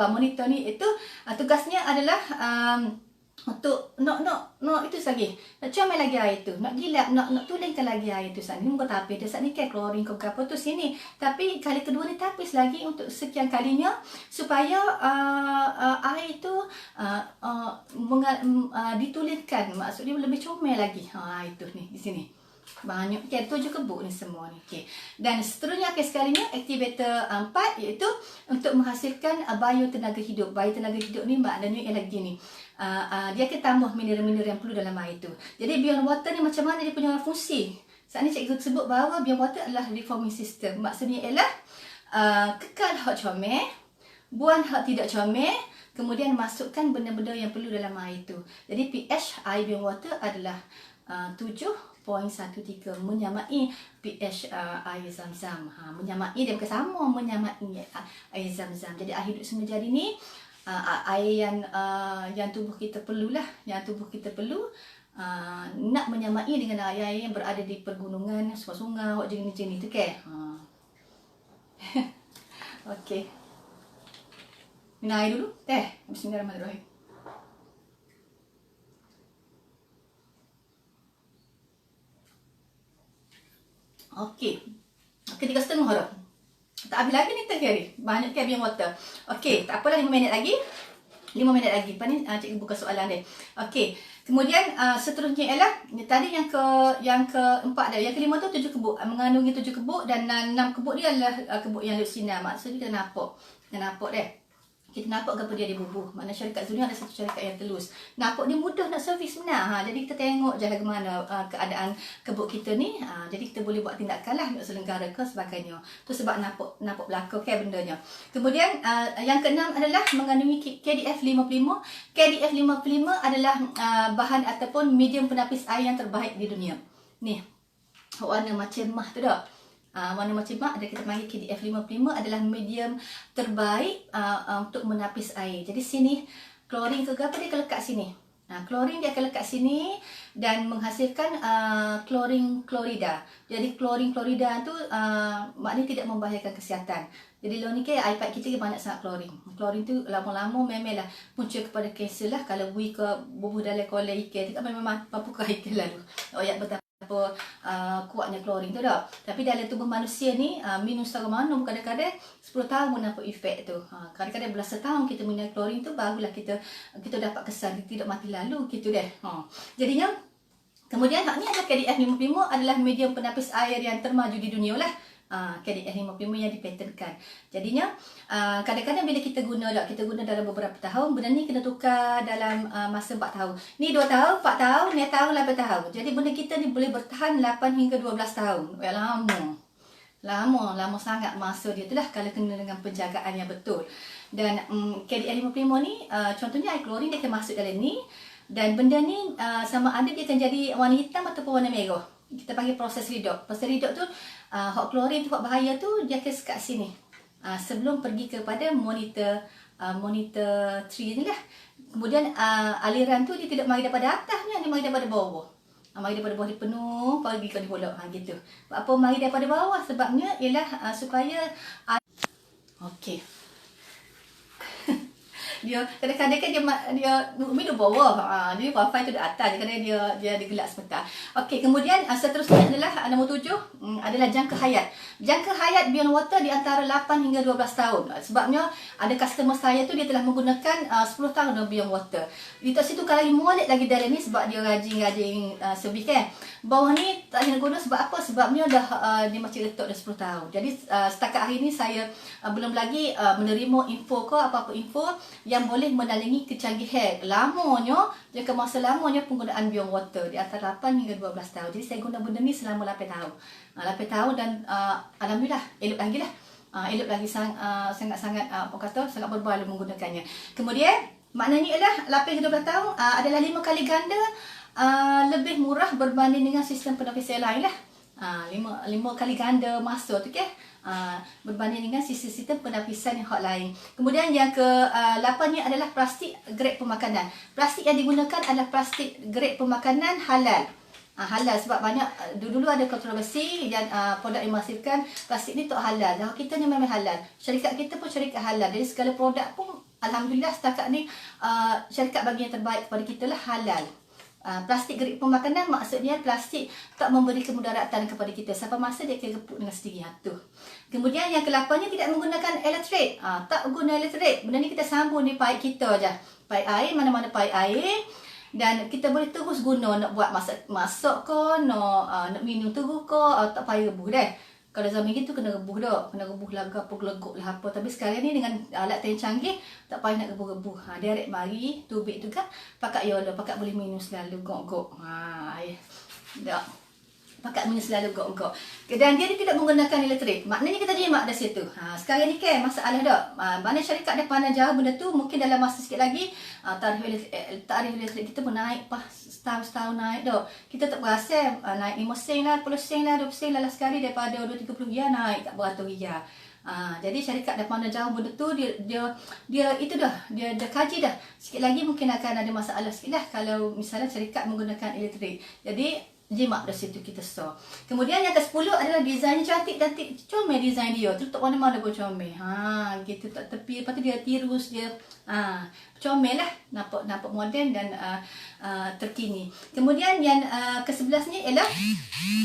Monitor ni itu tugasnya adalah untuk nak itu lagi. Nak comel lagi air tu. Nak gilap, nak tulingkan lagi air tu. Saat ni muka tapis. Dia saat ni kan klorin ke apa tu sini. Tapi kali kedua ni tapis lagi untuk sekian kalinya supaya air tu ditulingkan. Maksudnya lebih comel lagi. Itu ni di sini. Banyak, okay, 7 kebuk ni semua ni. Okay. Dan seterusnya, okay, sekalinya aktivator 4 iaitu untuk menghasilkan biotenaga hidup. Biotenaga hidup ni maknanya ialah gini. Dia akan tambah mineral-mineral yang perlu dalam air tu. Jadi Beyond Water ni macam mana dia punya fungsi? Saat ni cikgu sebut bahawa Beyond Water adalah reforming system. Maksudnya ialah kekal hak comel, buang hak tidak comel, kemudian masukkan benda-benda yang perlu dalam air tu. Jadi pH air Beyond Water adalah 7.13, menyamai pH air Zam-Zam. Menyamai, dia bukan sama, menyamai air Zam-Zam. Jadi air hidup semula jadi ni air yang tubuh kita perlulah, yang tubuh kita perlu nak menyamai dengan air-air yang berada di pergunungan, sungai-sungai, jenis-jenis tu ke. Okey. Minum air dulu. Bismillahirrahmanirrahim. Okey. Okey, 3,5 dah. Tak habis lagi ni terkiri. Banyak ke Beyond Water. Okey, tak apalah 5 minit lagi. 5 minit lagi. Lepas ni cikgu buka soalan dia. Okey. Kemudian seterusnya ialah tadi yang keempat dah. Yang kelima tu 7 kebuk. Mengandungi 7 kebuk dan 6 kebuk dia adalah kebuk yang lusinar. Maksudnya kita nampak. Kita nampak deh. Kita nampak kenapa dia dibubuh. Mana syarikat Zunia ada satu syarikat yang telus. Nampak dia mudah nak servis benar. Jadi kita tengok je bagaimana keadaan kebuk kita ni. Jadi kita boleh buat tindakan lah untuk selenggarakan sebagainya. Tu sebab nampak berlaku bendanya. Kemudian yang keenam adalah mengandungi KDF 55. KDF 55 adalah bahan ataupun medium penapis air yang terbaik di dunia. Ni. Warna macam mah tu dah. Warna macam mak ada kita panggil KDF 55 adalah medium terbaik untuk menapis air. Jadi sini klorin ke apa dia akan lekat sini. Klorin dia akan lekat sini dan menghasilkan klorin klorida. Jadi klorin klorida tu maknanya tidak membahayakan kesihatan. Jadi lo ni ke iPad kita banyak sangat klorin. Klorin tu lama-lama memanglah punca kepada kanser lah. Kalau bui ke bubuh dalam kolam ikan tu kan memang mampu ke ikan lalu. Ya betapa kuatnya klorin tu dah. Tapi dalam tubuh manusia ni minum secara manual kadang-kadang 10 tahun nampak efek tu. Kadang-kadang belasan tahun kita minum klorin tu barulah kita dapat kesan, tidak mati lalu gitu deh. Jadinya kemudian hak ni ada KDF 55 adalah medium penapis air yang termaju di dunia lah. KDF 55 yang dipatenkan. Jadinya kadang-kadang bila kita guna dalam beberapa tahun, benda ni kena tukar dalam masa 4 tahun. Ni 2 tahun, 4 tahun, 5 tahun, 8 tahun. Jadi benda kita ni boleh bertahan 8 hingga 12 tahun. Lama sangat masa dia tu lah kalau kena dengan penjagaan yang betul. Dan KDF 55 ni contohnya air klorin dia akan masuk dalam ni. Dan benda ni sama ada dia akan jadi warna hitam ataupun warna merah. Kita panggil proses redox. Proses redox tu hot klorin tu, hot bahaya tu dia akan kat sini. Sebelum pergi kepada monitor 3 ni lah. Kemudian aliran tu dia tidak mari daripada atas ni, dia mari daripada bawah. Mari daripada bawah dia penuh, pergi ke bola gitu. Apa mari daripada bawah? Sebabnya ialah supaya okey. Dia kadang-kadang kan dia minum bawah. Dia wifi tu di atas. Kadang-kadang dia digelak sebentar. Okey, kemudian seterusnya adalah nombor 7 adalah jangka hayat. Jangka hayat Beyond Water di antara 8 hingga 12 tahun. Sebabnya ada customer saya tu dia telah menggunakan 10 tahun Beyond Water. Di tak situ kalau molek lagi dalam ni sebab dia rajin servis kan. Bawah ni tak boleh guna sebab apa? Sebabnya dah dia macam letak dah 10 tahun. Jadi setakat hari ni saya belum lagi menerima info ke apa-apa info yang boleh menalangi kecanggihan lamanya, jangka masa lamanya penggunaan Beyond Water di antara 8 hingga 12 tahun. Jadi saya guna benda ni selama 8 tahun. 8 tahun dan alhamdulillah elok lagi lah. Elok lagi sangat-sangat sangat berbaloi menggunakannya. Kemudian maknanya ialah 8 hingga 12 tahun adalah 5 kali ganda lebih murah berbanding dengan sistem penapis yang lain lah. 5 kali ganda masa tu ke berbanding dengan sistem penapisan yang hot lain. Kemudian yang ke-8 ni adalah plastik grade pemakanan. Plastik yang digunakan adalah plastik grade pemakanan halal. Halal sebab banyak dulu ada kontroversi dan produk yang menghasilkan plastik ni tak halal. Dan kita ni memang halal. Syarikat kita pun syarikat halal. Jadi segala produk pun alhamdulillah setakat ni syarikat bagi yang terbaik kepada kita lah halal. Plastik grade pemakanan maksudnya plastik tak memberi kemudaratan kepada kita. Sampai masa dia akan reput dengan sendiri. Kemudian yang ke-8 tidak menggunakan elektrik. Tak guna elektrik. Benda ni kita sambung di paip kita je. Paip air, mana-mana paip air. Dan kita boleh terus guna nak buat masak ke, nak minum terus ke, tak payah rebus dah. Kalau zaman gitu kena rebus dah, kena rebus laga apa geleguk lah apa. Tapi sekarang ni dengan alat yang canggih, tak payah nak rebus-rebus. Direct mari tubik tu kan, pakai yola, pakai boleh minum selalu gok-gok. Dah. Pakai minum selalu gok-gok. Dan dia tidak menggunakan elektrik. Maknanya kita jimat dari situ. Sekarang ni kan masalah dah. Mana syarikat dia pandang jauh benda tu, mungkin dalam masa sikit lagi tarif elektrik kita pun naik setahun naik dah. Kita tak berasa naik 5 sen lah, 10 sen lah, 20 sen lah sekali daripada 2-30 riyal naik tak beratus riyal. Jadi syarikat dah pandang jauh benda tu, dia itu dah, dia kaji dah. Sikit lagi mungkin akan ada masalah sikit lah kalau misalnya syarikat menggunakan elektrik. Jadi jimat dari situ kita store. Kemudian yang ke-10 adalah desainnya cantik, comel desain dia. Tutup mana-mana pun comel. Gitu tak tepi, lepas tu dia tirus dia. Comel lah, nampak moden dan terkini. Kemudian yang ke-11 ni ialah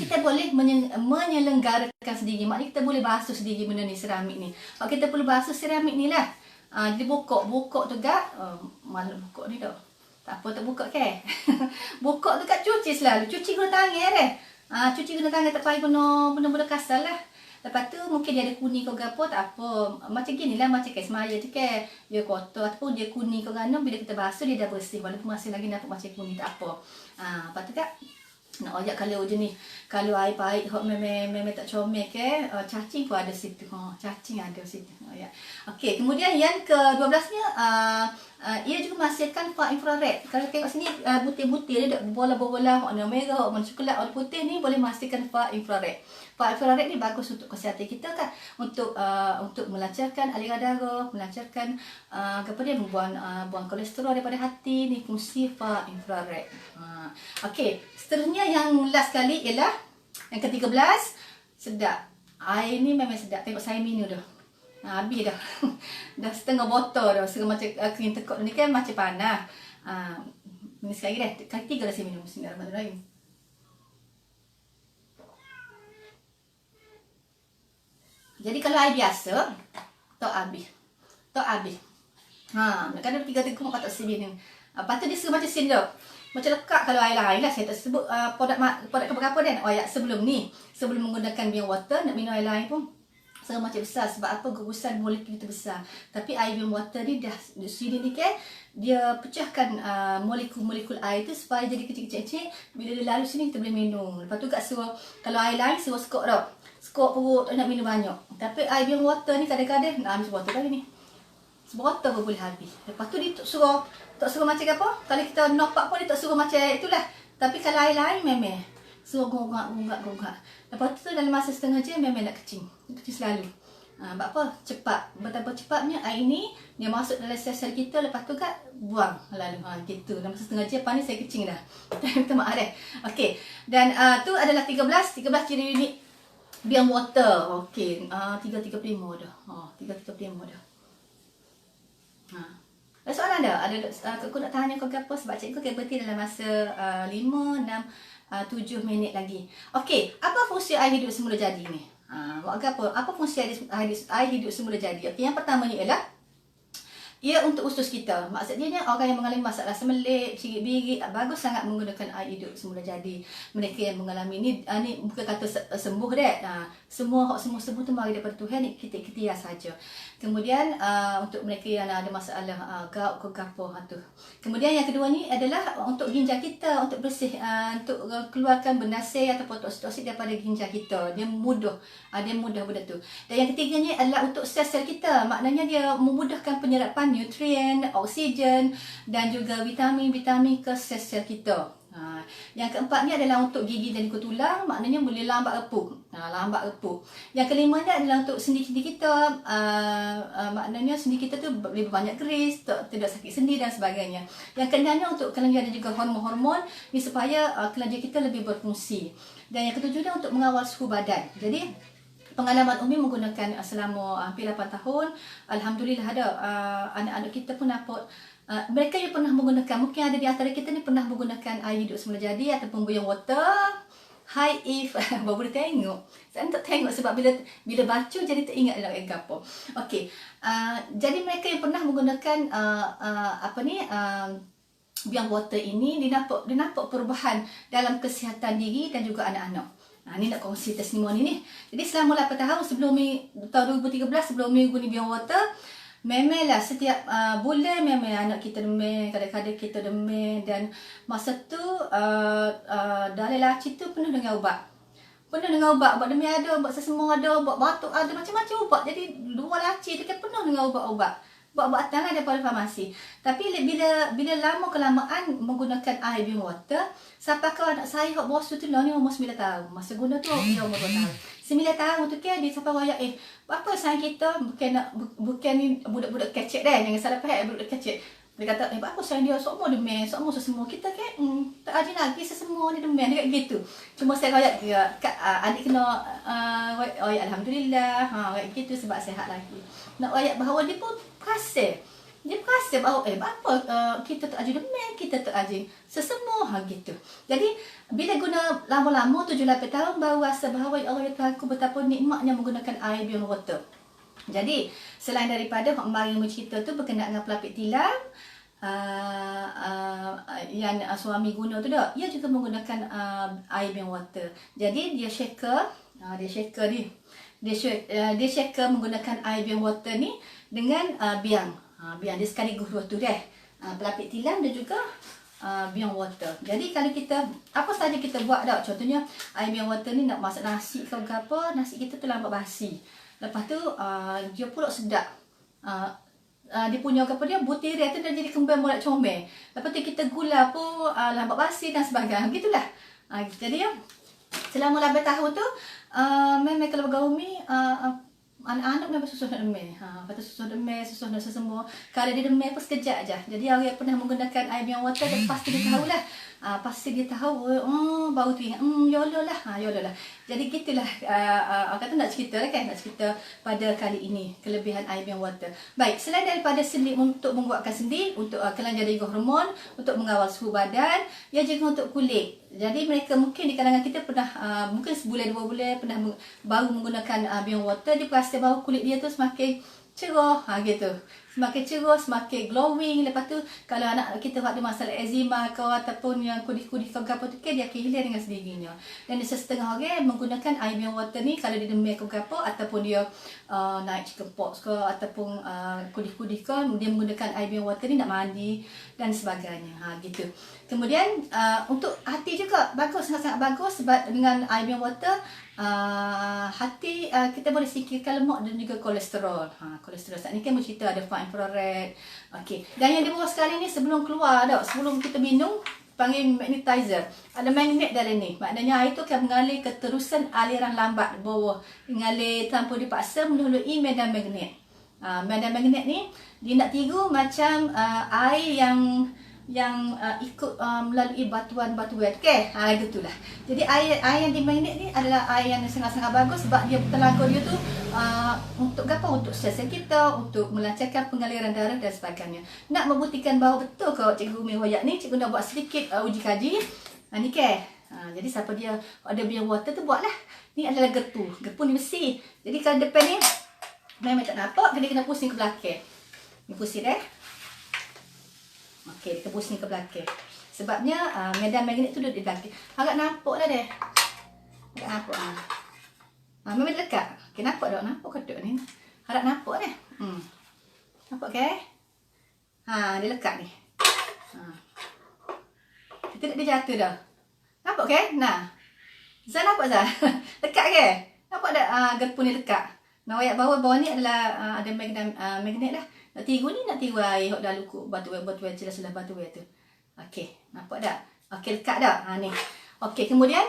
kita boleh menyelenggarakan sendiri. Maknanya kita boleh basuh sendiri benda ni, seramik ni. Kalau kita perlu basuh seramik ni lah. Jadi bokok tu gak mana bokok ni dah. Tak apa tak buka ke. Buka tu kat cuci selalu. Cuci guna tangan deh. Cuci guna tangan tak payah guna benda-benda kasar lah. Lepas tu mungkin dia ada kuning ke apa, tak apa. Macam gini lah, macam kes semaya tu ke. Dia kotor ataupun dia kuning ke gana, bila kita basuh dia dah bersih. Walaupun masih lagi nampak macam kuning, tak apa. Lepas tu kak, nak ajak kalau jenis, kalau air pahit hok memang tak comel ke, cacing pun ada situ. Cacing ada situ. Ya. Okey, kemudian yang ke-12-nya ia juga menghasilkan far infrared. Kalau tengok sini butir-butir dia bola-bola warna merah, warna coklat, warna putih ni boleh menghasilkan far infrared. Far infrared ni bagus untuk kesihatan kita kan, untuk melancarkan aliran darah, melancarkan buang kolesterol daripada hati. Ni fungsi far infrared. Okey, seterusnya yang last kali ialah yang ke-13, sedap. Air ni memang sedap. Tengok saya minum dah. Habis dah. Dah setengah botol dah. Macam kering tekuk ni kan macam panah. Ini sekali dah. Kali 3 dah saya minum. Bismillahirrahmanirrahim. Jadi kalau air biasa, tak habis. Tak habis. Kadang 3 teguk tak sedih ni. Lepas tu dia suruh macam sini dah. Macam lekat kalau air lain lah. Saya tak sebut produk keberapa dan sebelum ni. Sebelum menggunakan Beyond Water, nak minum air lain pun sama macam besar. Sebab apa? Gugusan molekul itu besar. Tapi air Beyond Water ni dah sini ni kan, dia pecahkan molekul-molekul air tu supaya jadi kecil-kecil. Bila dia lalu sini kita boleh minum. Lepas tu kat suruh, kalau air lain suruh skop tau. Skop perut nak minum banyak. Tapi air Beyond Water ni kadang-kadang nak habis botol lagi ni. Sebotol pun boleh habis. Lepas tu dia tak suruh macam apa? Kalau kita nopak pun dia tak suruh macam itulah. Tapi kalau air lain memang suruh gonggak. Lepas tu dalam masa setengah jam memang nak kecing. Kecing selalu. Sebab apa? Cepat. Betapa cepatnya air ni dia masuk dalam sel-sel kita, lepas tu kan buang lalu. Gitu. Dalam masa setengah jam ni saya kecing dah. Minta maaf dah. Okey. Dan tu adalah 13 ciri unik Beyond Water. Okey. 3.35 dah. 3.35 dah. Ada soalan dah? Aku nak tanya kau apa sebab cikgu akan berhenti dalam masa 5, 6, 7 minit lagi. Okey, apa fungsi air hidup semula jadi ni? Apa fungsi air hidup semula jadi? Okey, yang pertamanya ialah ia untuk usus kita. Maksudnya orang yang mengalami masalah semelik, cirit-birit, bagus sangat menggunakan air hidup semula jadi. Mereka yang mengalami ni bukan kata sembuh dah. Semua sembuh tu mari daripada Tuhan, kita ikhtiar saja. Kemudian untuk mereka yang ada masalah gout ke apa tu. Kemudian yang kedua ni adalah untuk ginjal kita, untuk bersih, untuk keluarkan bernasih ataupun toksik daripada ginjal kita. Dia mudah benda tu. Dan yang ketiganya adalah untuk sel-sel kita. Maknanya dia memudahkan penyerapan nutrien, oksigen dan juga vitamin-vitamin ke sel-sel kita. Yang keempatnya adalah untuk gigi dan kulit tulang, maknanya boleh lambat repuk. Yang kelimanya adalah untuk sendi-sendi kita, maknanya sendi kita tu lebih banyak keris, tidak sakit sendi dan sebagainya. Yang keenamnya untuk kelenjar dan juga hormon-hormon ni supaya kelenjar kita lebih berfungsi. Dan yang ketujuhnya untuk mengawal suhu badan. Jadi pengalaman Umi menggunakan selama hampir 8 tahun, alhamdulillah ada anak-anak kita pun nampak. Mereka yang pernah menggunakan, mungkin ada di antara kita ni pernah menggunakan air hidup semula jadi ataupun Beyond Water. Hi if baru boleh tengok. Saya tak tengok sebab bila baca jadi tak ingat nak ingat apa. Okey. Jadi mereka yang pernah menggunakan Beyond Water ini dia nampak perubahan dalam kesihatan diri dan juga anak-anak. Ni nak kongsi testimoni ni. Jadi selama 8 tahun sebelum tahun 2013 sebelum guna Beyond Water, memanglah setiap bulan memang anak kita demam, kadang-kadang kita demam, dan masa tu dari laci tu penuh dengan ubat. Penuh dengan ubat demam ada, ubat sesemua ada, ubat batuk ada, macam-macam ubat. Jadi dua laci tu kan penuh dengan ubat-ubat. Buat-buatan lah daripada farmasi. Tapi bila lama kelamaan menggunakan air Beyond Water, sampai ke anak saya hok bosu tu lah ni umur 9 tahun. Masa guna tu dia umur 2 tahun. 9 tahun tu kan dia sampai raya apa sayang kita bukan ni budak-budak kecil dah. Jangan salah faham budak kecil. Dia kata apa sayang dia semua demam, semua sesemua kita kan tak ada lagi sesemua ni demam dekat gitu. Cuma saya raya dia adik kena alhamdulillah kayak gitu sebab sihat lagi. Nak raya bahawa dia pun perasan bahawa apa kita tak ada demam, kita tak ada sesemua gitu. Jadi bila guna lama-lama 7-8 tahun baru rasa bahawa Allah ya Tuhanku betapa nikmatnya menggunakan air Beyond Water. Jadi selain daripada mari cerita tu berkenaan dengan pelapik tilam yang suami guna tu dah, ia juga menggunakan air Beyond Water. Jadi dia shaker ni. Dia shaker menggunakan air Beyond Water ni dengan biang dia sekaligus dua tu deh. Pelapik tilam dan juga Beyond Water. Jadi kalau kita apa saja kita buat dah, contohnya air Beyond Water ni nak masak nasi ke apa, nasi kita tu lambat basi. Lepas tu dia pula sedap. Dia punya apa dia butiria tu dah jadi kembang molek comel. Lepas tu kita gula pun lambat basi dan sebagainya. Gitulah. Jadi selama 8 tahun tu memang kalau bergaumi anak-anak memang susah nak demam. Lepas tu susah nak sesemua. Kalau dia demam pun sekejap aja. Jadi orang yang pernah menggunakan air Beyond Water dan pasti dia tahulah. Pasti dia tahu baru tu ingat YOLO lah. Jadi gitulah kata nak cerita lah kan, nak cerita pada kali ini kelebihan air Beyond Water. Baik, selain daripada sendi untuk menguatkan sendi, untuk kelenjar dan juga hormon, untuk mengawal suhu badan, ia juga untuk kulit. Jadi mereka mungkin di kalangan kita pernah mungkin sebulan 2 bulan pernah baru menggunakan Beyond Water, dia perasan bahawa kulit dia tu semakin cerah gitu. Semakin cerah, semakin glowing. Lepas tu kalau anak kita ada masalah eczema ke ataupun yang kudih-kudih ke apa tu kan, dia akan hilang dengan sendirinya. Dan setengah orang menggunakan air Beyond Water ni kalau dia demam ke apa ataupun dia naik chickenpox ke ataupun kudih-kudih ke, dia menggunakan air Beyond Water ni nak mandi dan sebagainya. Gitu. Kemudian untuk hati juga bagus, sangat-sangat bagus sebab dengan air Beyond Water hati kita boleh singkirkan lemak dan juga kolesterol. Kolesterol saat ni kan bercerita ada far infrared. Okey. Dan yang di bawah sekali ni sebelum keluar dah, sebelum kita minum panggil magnetizer. Ada magnet dalam ni. Maknanya air tu akan mengalir keterusan aliran lambat bawah. Mengalir tanpa dipaksa melalui medan magnet. Medan magnet ni dia nak tiru macam air yang ikut melalui batuan-batuan. Okey, gitulah. Jadi air yang di magnet ni adalah air yang sangat-sangat bagus sebab dia tenaga dia tu untuk apa? Untuk sel-sel kita, untuk melancarkan pengaliran darah dan sebagainya. Nak membuktikan bahawa betul ke Cikgu Umi royak ni, cikgu nak buat sedikit uji kaji. Ni ke. Jadi siapa dia ada Beyond Water tu buatlah. Ni adalah gerpu. Gerpu ni besi. Jadi kalau depan ni memang tak nampak, kena pusing ke belakang. Ni pusing Okey, kita pusing ke belakang. Sebabnya medan magnet tu duduk di belakang. Agak nampak lah deh. Agak nampak memang dekat. Okey, nampak tak? Nampak ke tak ni? Harap nampak deh. Nampak ke? Dia lekat ni. Kita dia jatuh dah. Nampak ke? Nah. Zah nampak Zah? Lekat ke? Nampak tak gerpu ni lekat? Nah, ayat bawah ni adalah ada magnet dah. Nak tiru air hok dah lukuk batu jelas-jelas batu tu. Okey, nampak tak? Okey, lekat dah. Ni. Okey, kemudian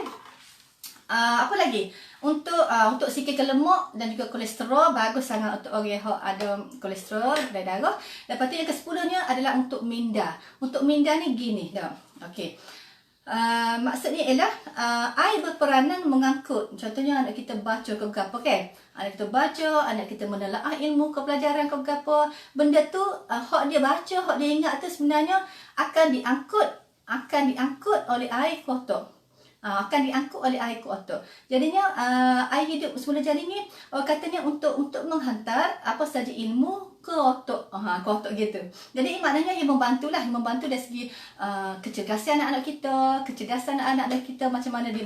apa lagi? Untuk sikitkan lemak dan juga kolesterol, bagus sangat untuk orang yang ada kolesterol dan darah. Lepas tu yang ke-10-nya adalah untuk minda. Untuk minda ni gini dah. Okey. Maksudnya ialah air berperanan mengangkut. Contohnya anak kita baca ke apa kan? Anak kita baca, anak kita menelaah ilmu ke pelajaran ke apa. Benda tu hak dia baca, hak dia ingat tu sebenarnya akan diangkut oleh air kotor. Akan diangkut oleh air kotor. Jadinya air hidup semula jadi ni katanya untuk menghantar apa saja ilmu ke otak. Ke otak gitu. Jadi maknanya ia membantu dari segi kecerdasan anak-anak kita, kecerdasan anak-anak kita, macam mana dia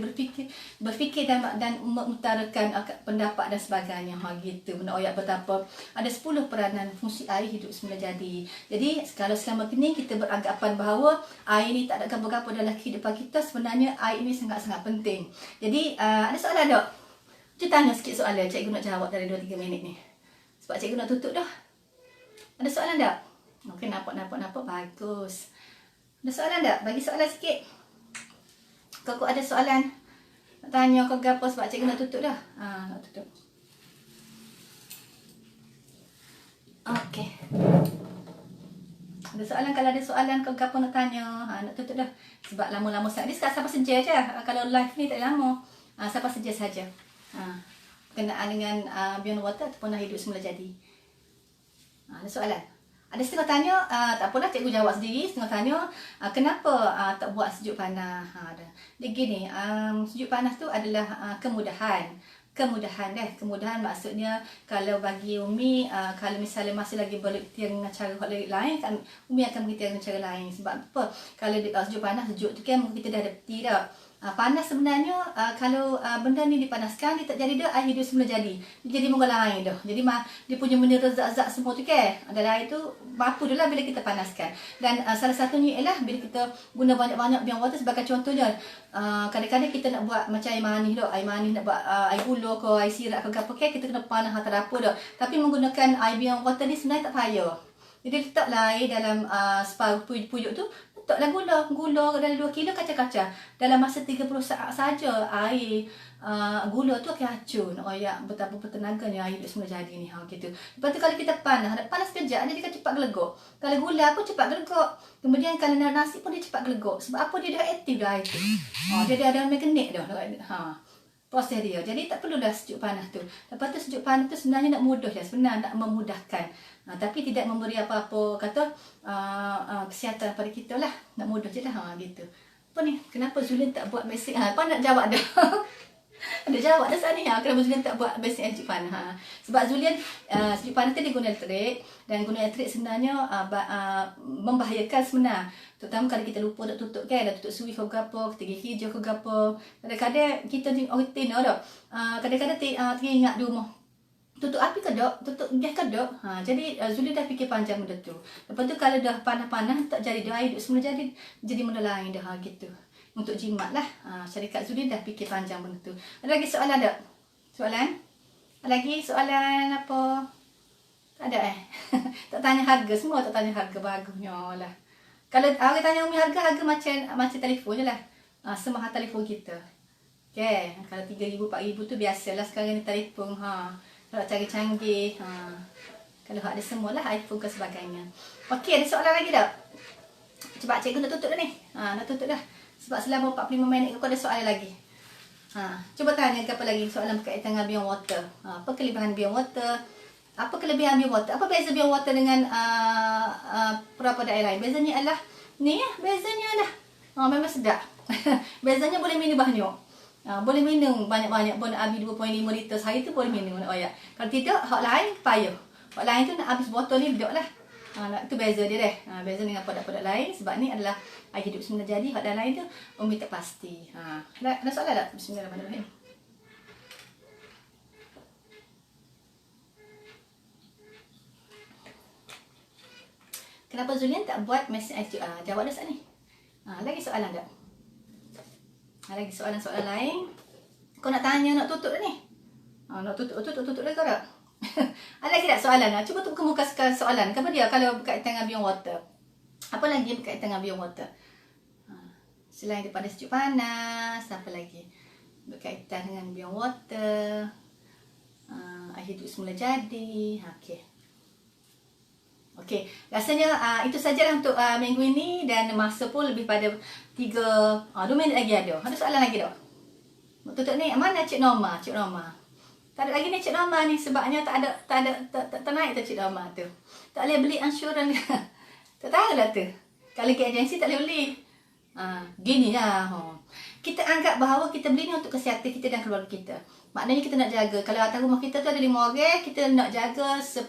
berfikir dan mengutarakan pendapat dan sebagainya. Gitu. Benda oyak betapa ada 10 peranan fungsi air hidup semula jadi. Jadi kalau selama ini kita beranggapan bahawa air ni tak ada apa-apa dalam kehidupan kita, sebenarnya air ini sangat-sangat penting. Jadi ada soalan tak? Cikgu tanya sikit soalan, cikgu nak jawab dari 2-3 minit ni. Sebab cikgu nak tutup dah. Ada soalan tak? Okey, nampak. Bagus. Ada soalan tak? Bagi soalan sikit. Kau ada soalan? Nak tanya kau apa sebab cikgu nak tutup dah. Nak tutup. Okey. Ada soalan, kalau ada soalan kau apa nak tanya? Nak tutup dah. Sebab lama-lama saja. Ni sekarang sampai sejam je. Kalau live ni tak lama. Sampai sejam saja. Berkenaan dengan Beyond Water ataupun hidup semula jadi. Ada soalan? Ada setengah tanya, tak apalah cikgu jawab sendiri. Setengah tanya, kenapa tak buat sejuk panas? Dia gini, sejuk panas tu adalah kemudahan. Kemudahan maksudnya kalau bagi Umi, kalau misalnya masih lagi beriktir dengan cara lain, kan Umi akan beriktir dengan cara lain. Sebab apa? Kalau sejuk panas, sejuk tu kan kita dah ada peti dah. Panas sebenarnya kalau benda ni dipanaskan, dia tak jadi dah air hidup semula jadi. Dia jadi muka lain dah. Jadi dia punya mineral zat-zat semua tu kan. Dalam air tu mampu dah lah bila kita panaskan. Dan salah satunya ialah bila kita guna banyak-banyak Beyond Water sebagai contohnya. Kadang-kadang kita nak buat macam air manis dah. Air manis nak buat air gula ke air sirap ke apa kan, kita kena panas atau apa dah. Tapi menggunakan air Beyond Water ni sebenarnya tak payah. Jadi letaklah air dalam separuh puyuk tu. Letaklah gula dalam 2 kilo kaca-kaca. Dalam masa 30 saat saja air gula tu akan racun. Betapa bertenaganya air hidup semula jadi ni. Gitu. Lepas tu kalau kita panas kejap, dia kan cepat gelegok. Kalau gula pun cepat gelegok. Kemudian kalau nasi pun dia cepat gelegok. Sebab apa? Dia dah aktif dah air tu. Dia ada magnet dah. Proses dia. Jadi tak perlulah sejuk panas tu. Lepas tu sejuk panas tu sebenarnya nak mudah je. Sebenarnya nak memudahkan. Tapi tidak memberi apa-apa kata kesihatan pada kita lah. Nak mudah je lah. Gitu. Apa ni? Kenapa Zulin tak buat mesej? Apa nak jawab dah? Ada jawab dah saat ni. Kenapa Zulin tak buat mesej sejuk panas? Sebab Zulin sejuk panas tu dia guna elektrik. Dan guna elektrik sebenarnya membahayakan sebenarnya. Terutama kalau kita lupa nak tutup kan. Dah tutup suwi ke apa, ketinggi hijau ke apa. Kadang-kadang kita orang tina dah. Kadang-kadang teringat di rumah. Tutup api ke dok? Tutup gas ke dok? Jadi Zulin dah fikir panjang benda tu. Lepas tu kalau dah panas-panas tak jadi dah hidup semula jadi benda lain dah gitu. Untuk jimat lah. Syarikat Zulin dah fikir panjang benda tu. Ada lagi soalan tak? Soalan? Ada lagi soalan apa? Tak ada tak tanya harga, semua tak tanya harga, bagusnya lah. Kalau orang tanya Umi harga macam telefon je lah. Semahal telefon kita. Okay. Kalau 3,000, 4,000 tu biasalah sekarang ni telefon. Kalau canggih-canggih. Kalau ada semualah iPhone ke sebagainya. Okey, ada soalan lagi tak? Cepat cikgu nak tutup dah ni. Nak tutup dah. Sebab selama 45 minit kau ada soalan lagi. Cuba tanya apa lagi soalan berkaitan dengan Beyond Water. Apa kelebihan Beyond Water? Apa kelebihan Beyond Water? Apa beza Beyond Water dengan produk air lain? Bezanya adalah ni ya, bezanya adalah memang sedap. Bezanya boleh minum banyak. Boleh minum banyak-banyak pun habis 2.5 liter sehari tu boleh minum nak oyak. Kalau tidak, hak lain payah. Hak lain tu nak habis botol ni bedok lah. Itu beza dia deh. Beza dengan produk-produk lain sebab ni adalah air hidup semula jadi. Hak lain tu Umi tak pasti. Ada soalan tak? Bismillahirrahmanirrahim. Kenapa Zulin tak buat mesej IQ? Jawab dah saat ni. Lagi soalan tak? Lagi soalan-soalan lain. Kau nak tanya, nak tutup dah ni? Nak tutup lagi kau tak? Ada lagi tak soalan? Cuba tu kemukakan soalan. Kenapa dia kalau berkaitan dengan Beyond Water? Apa lagi yang berkaitan dengan Beyond Water? Selain daripada sejuk panas, apa lagi? Berkaitan dengan Beyond Water. Air hidup semula jadi. Okey, rasanya itu sajalah untuk minggu ini dan masa pun lebih pada 2 minit lagi ada. Ada soalan lagi tak? Tutup ni, mana Cik Norma? Cik Norma. Tak ada lagi ni Cik Norma ni sebabnya tak naik tu Cik Norma tu. Tak boleh beli insurans. Tak tahu lah tu. Kalau ke agensi tak boleh beli. Gini lah. Kita anggap bahawa kita beli ni untuk kesihatan kita dan keluarga kita. Maknanya kita nak jaga. Kalau atas rumah kita tu ada 5 orang, kita nak jaga 10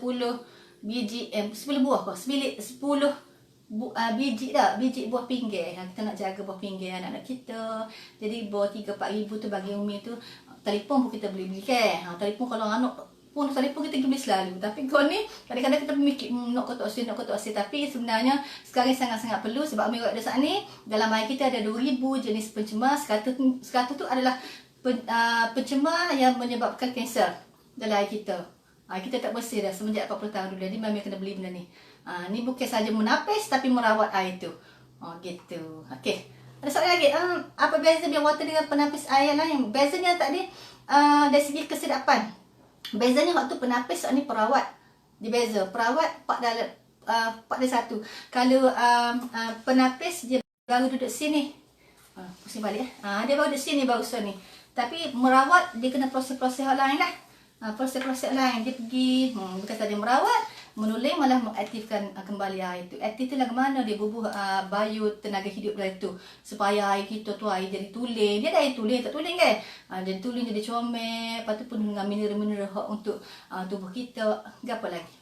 biji 10 buah kau. 10 biji dah, biji buah pinggir. Kita nak jaga buah pinggir anak-anak kita. Jadi bawah 3-4 ribu tu bagi Umi tu, telefon pun kita beli ke. Telefon kalau anak pun telefon kita pergi beli selalu. Tapi kau ni kadang-kadang kita mikir nak kotak asyik. Tapi sebenarnya sekarang sangat-sangat perlu sebab Umi ada saat ni dalam air kita ada 2000 jenis pencemar. Sekatu tu adalah pencemar yang menyebabkan kanser dalam air kita. Kita tak bersih dah semenjak 40 tahun dulu. Jadi Mami kena beli benda ni. Ni bukan saja menapis tapi merawat air tu. Gitu. Okey. Ada soalan lagi? Apa beza biar water dengan penapis air lain? Bezanya tadi dari segi kesedapan. Bezanya waktu penapis ni perawat. Dia beza. Perawat part dia satu. Kalau penapis dia baru duduk sini. Pusing balik dia baru duduk sini baru ni. Tapi merawat dia kena proses-proses lain lah. Proses-proses lain dia pergi bukan saja merawat, menuling malah mengaktifkan kembali air tu. Aktif tu lah ke mana dia bubuh bio tenaga hidup dari tu supaya air kita tu air jadi tuling. Dia ada air tuling tak tuling kan? Jadi tuling jadi comel, lepas tu penuh dengan mineral-mineral untuk tubuh kita. Apa lagi?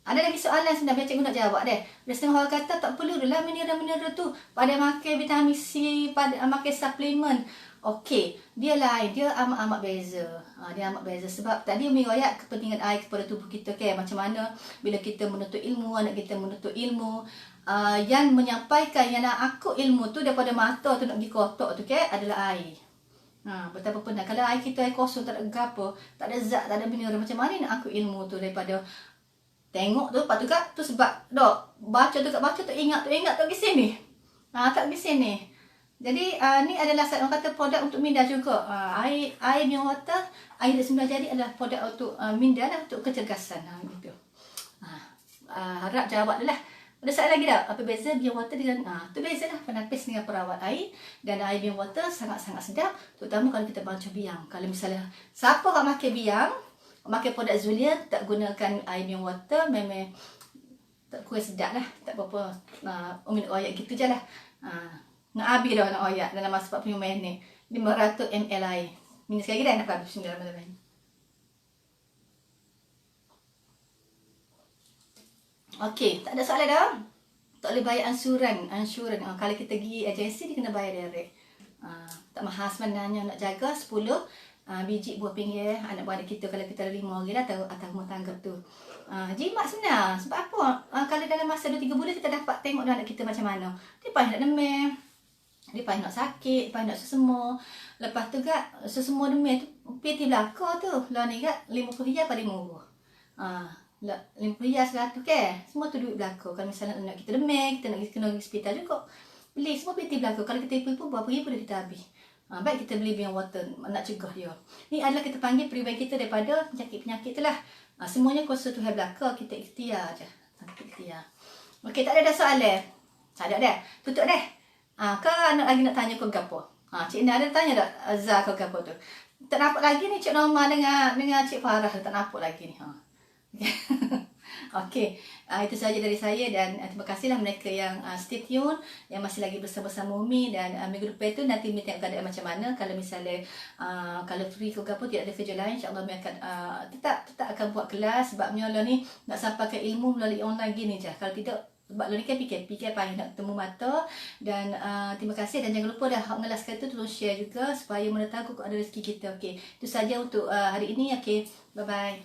Ada lagi soalan sebenarnya cikgu nak jawab deh. Ada setengah orang kata tak perlu dah mineral-mineral tu pada makan vitamin C, pada makan suplemen. Okey, dia lain, dia amat beza. Dia amat beza sebab tadi Umi royak kepentingan air kepada tubuh kita kan. Macam mana bila kita menuntut ilmu, anak kita menuntut ilmu, yang menyampaikan yang nak akut ilmu tu daripada mata tu nak pergi ke otak tu kan adalah air. Betapa penat. Kalau air kita air kosong tak ada apa, tak ada zat, tak ada mineral, macam mana nak akut ilmu tu daripada tengok tu, lepas tu kat tu sebab dok baca tu kat baca tu ingat tak pergi sini. Tak pergi sini. Jadi ni adalah orang kata produk untuk minda juga. Air Bion Water, air dia semula jadi adalah produk untuk minda lah, untuk kecergasan gitu. Harap jawab lah. Ada soalan lagi tak? Apa beza Bion Water dengan tu beza lah penapis dengan perawat air. Dan air Bion Water sangat-sangat sedap, terutama kalau kita baca biang. Kalau misalnya siapa yang makan biang, makan produk Zulia, tak gunakan air Bion Water, memang tak kurang sedap lah. Tak apa-apa. Umi nak royak gitu je lah. Nak habis dah nak royak dalam masa 45 minit. 500 ml air. Minum sekali dah nak habis. Bismillahirrahmanirrahim. Okey, tak ada soalan dah. Tak boleh bayar ansuran. Kalau kita pergi agensi, dia kena bayar direct. Tak mahal sebenarnya nak jaga 10 biji buah pinggir anak-anak kita. Kalau kita ada 5 orang lah atas rumah tangga tu. Jimat sebenar. Sebab apa? Kalau dalam masa 2-3 bulan kita dapat tengok anak kita macam mana. Dia payah nak demam. Dia payah nak sakit. Payah nak sesama. Lepas tu kat sesama demam tu PT belakang tu. Lah ni kat RM50 pada RM50 100 ke. Semua tu duit belakang. Kalau misalnya anak kita demam, kita nak kena pergi hospital juga. Beli semua PT belakang. Kalau kita ibu-ibu berapa ribu dah kita habis. Baik kita beli Bion Water nak cegah dia. Ni adalah kita panggil peribadi kita daripada penyakit-penyakit tu lah. Semuanya kuasa Tuhan belaka, kita ikhtiar je. Ikhtiar. Okey, tak ada dah soalan. Tak ada dah. Tutup dah. Kau nak lagi nak tanya kau gapo? Cik Ina ada tanya tak Azhar kau gapo tu? Tak nampak lagi ni Cik Norma dengan Cik Farah, tak nampak lagi ni. Okey, itu sahaja dari saya dan terima kasihlah mereka yang stay tune, yang masih lagi bersama-sama Umi. Dan minggu depan tu nanti Umi tengok keadaan macam mana. Kalau misalnya kalau free ke apa, tidak ada kerja lain, insyaAllah Umi akan tetap akan buat kelas. Sebabnya lah ni nak sampaikan ilmu melalui online gini je. Kalau tidak, sebab lo ni kan PKP payah nak temu mata. Dan terima kasih dan jangan lupa dah ngelas kata tolong share juga supaya mana tahu kok ada rezeki kita. Okey, itu saja untuk hari ini. Okey, bye bye.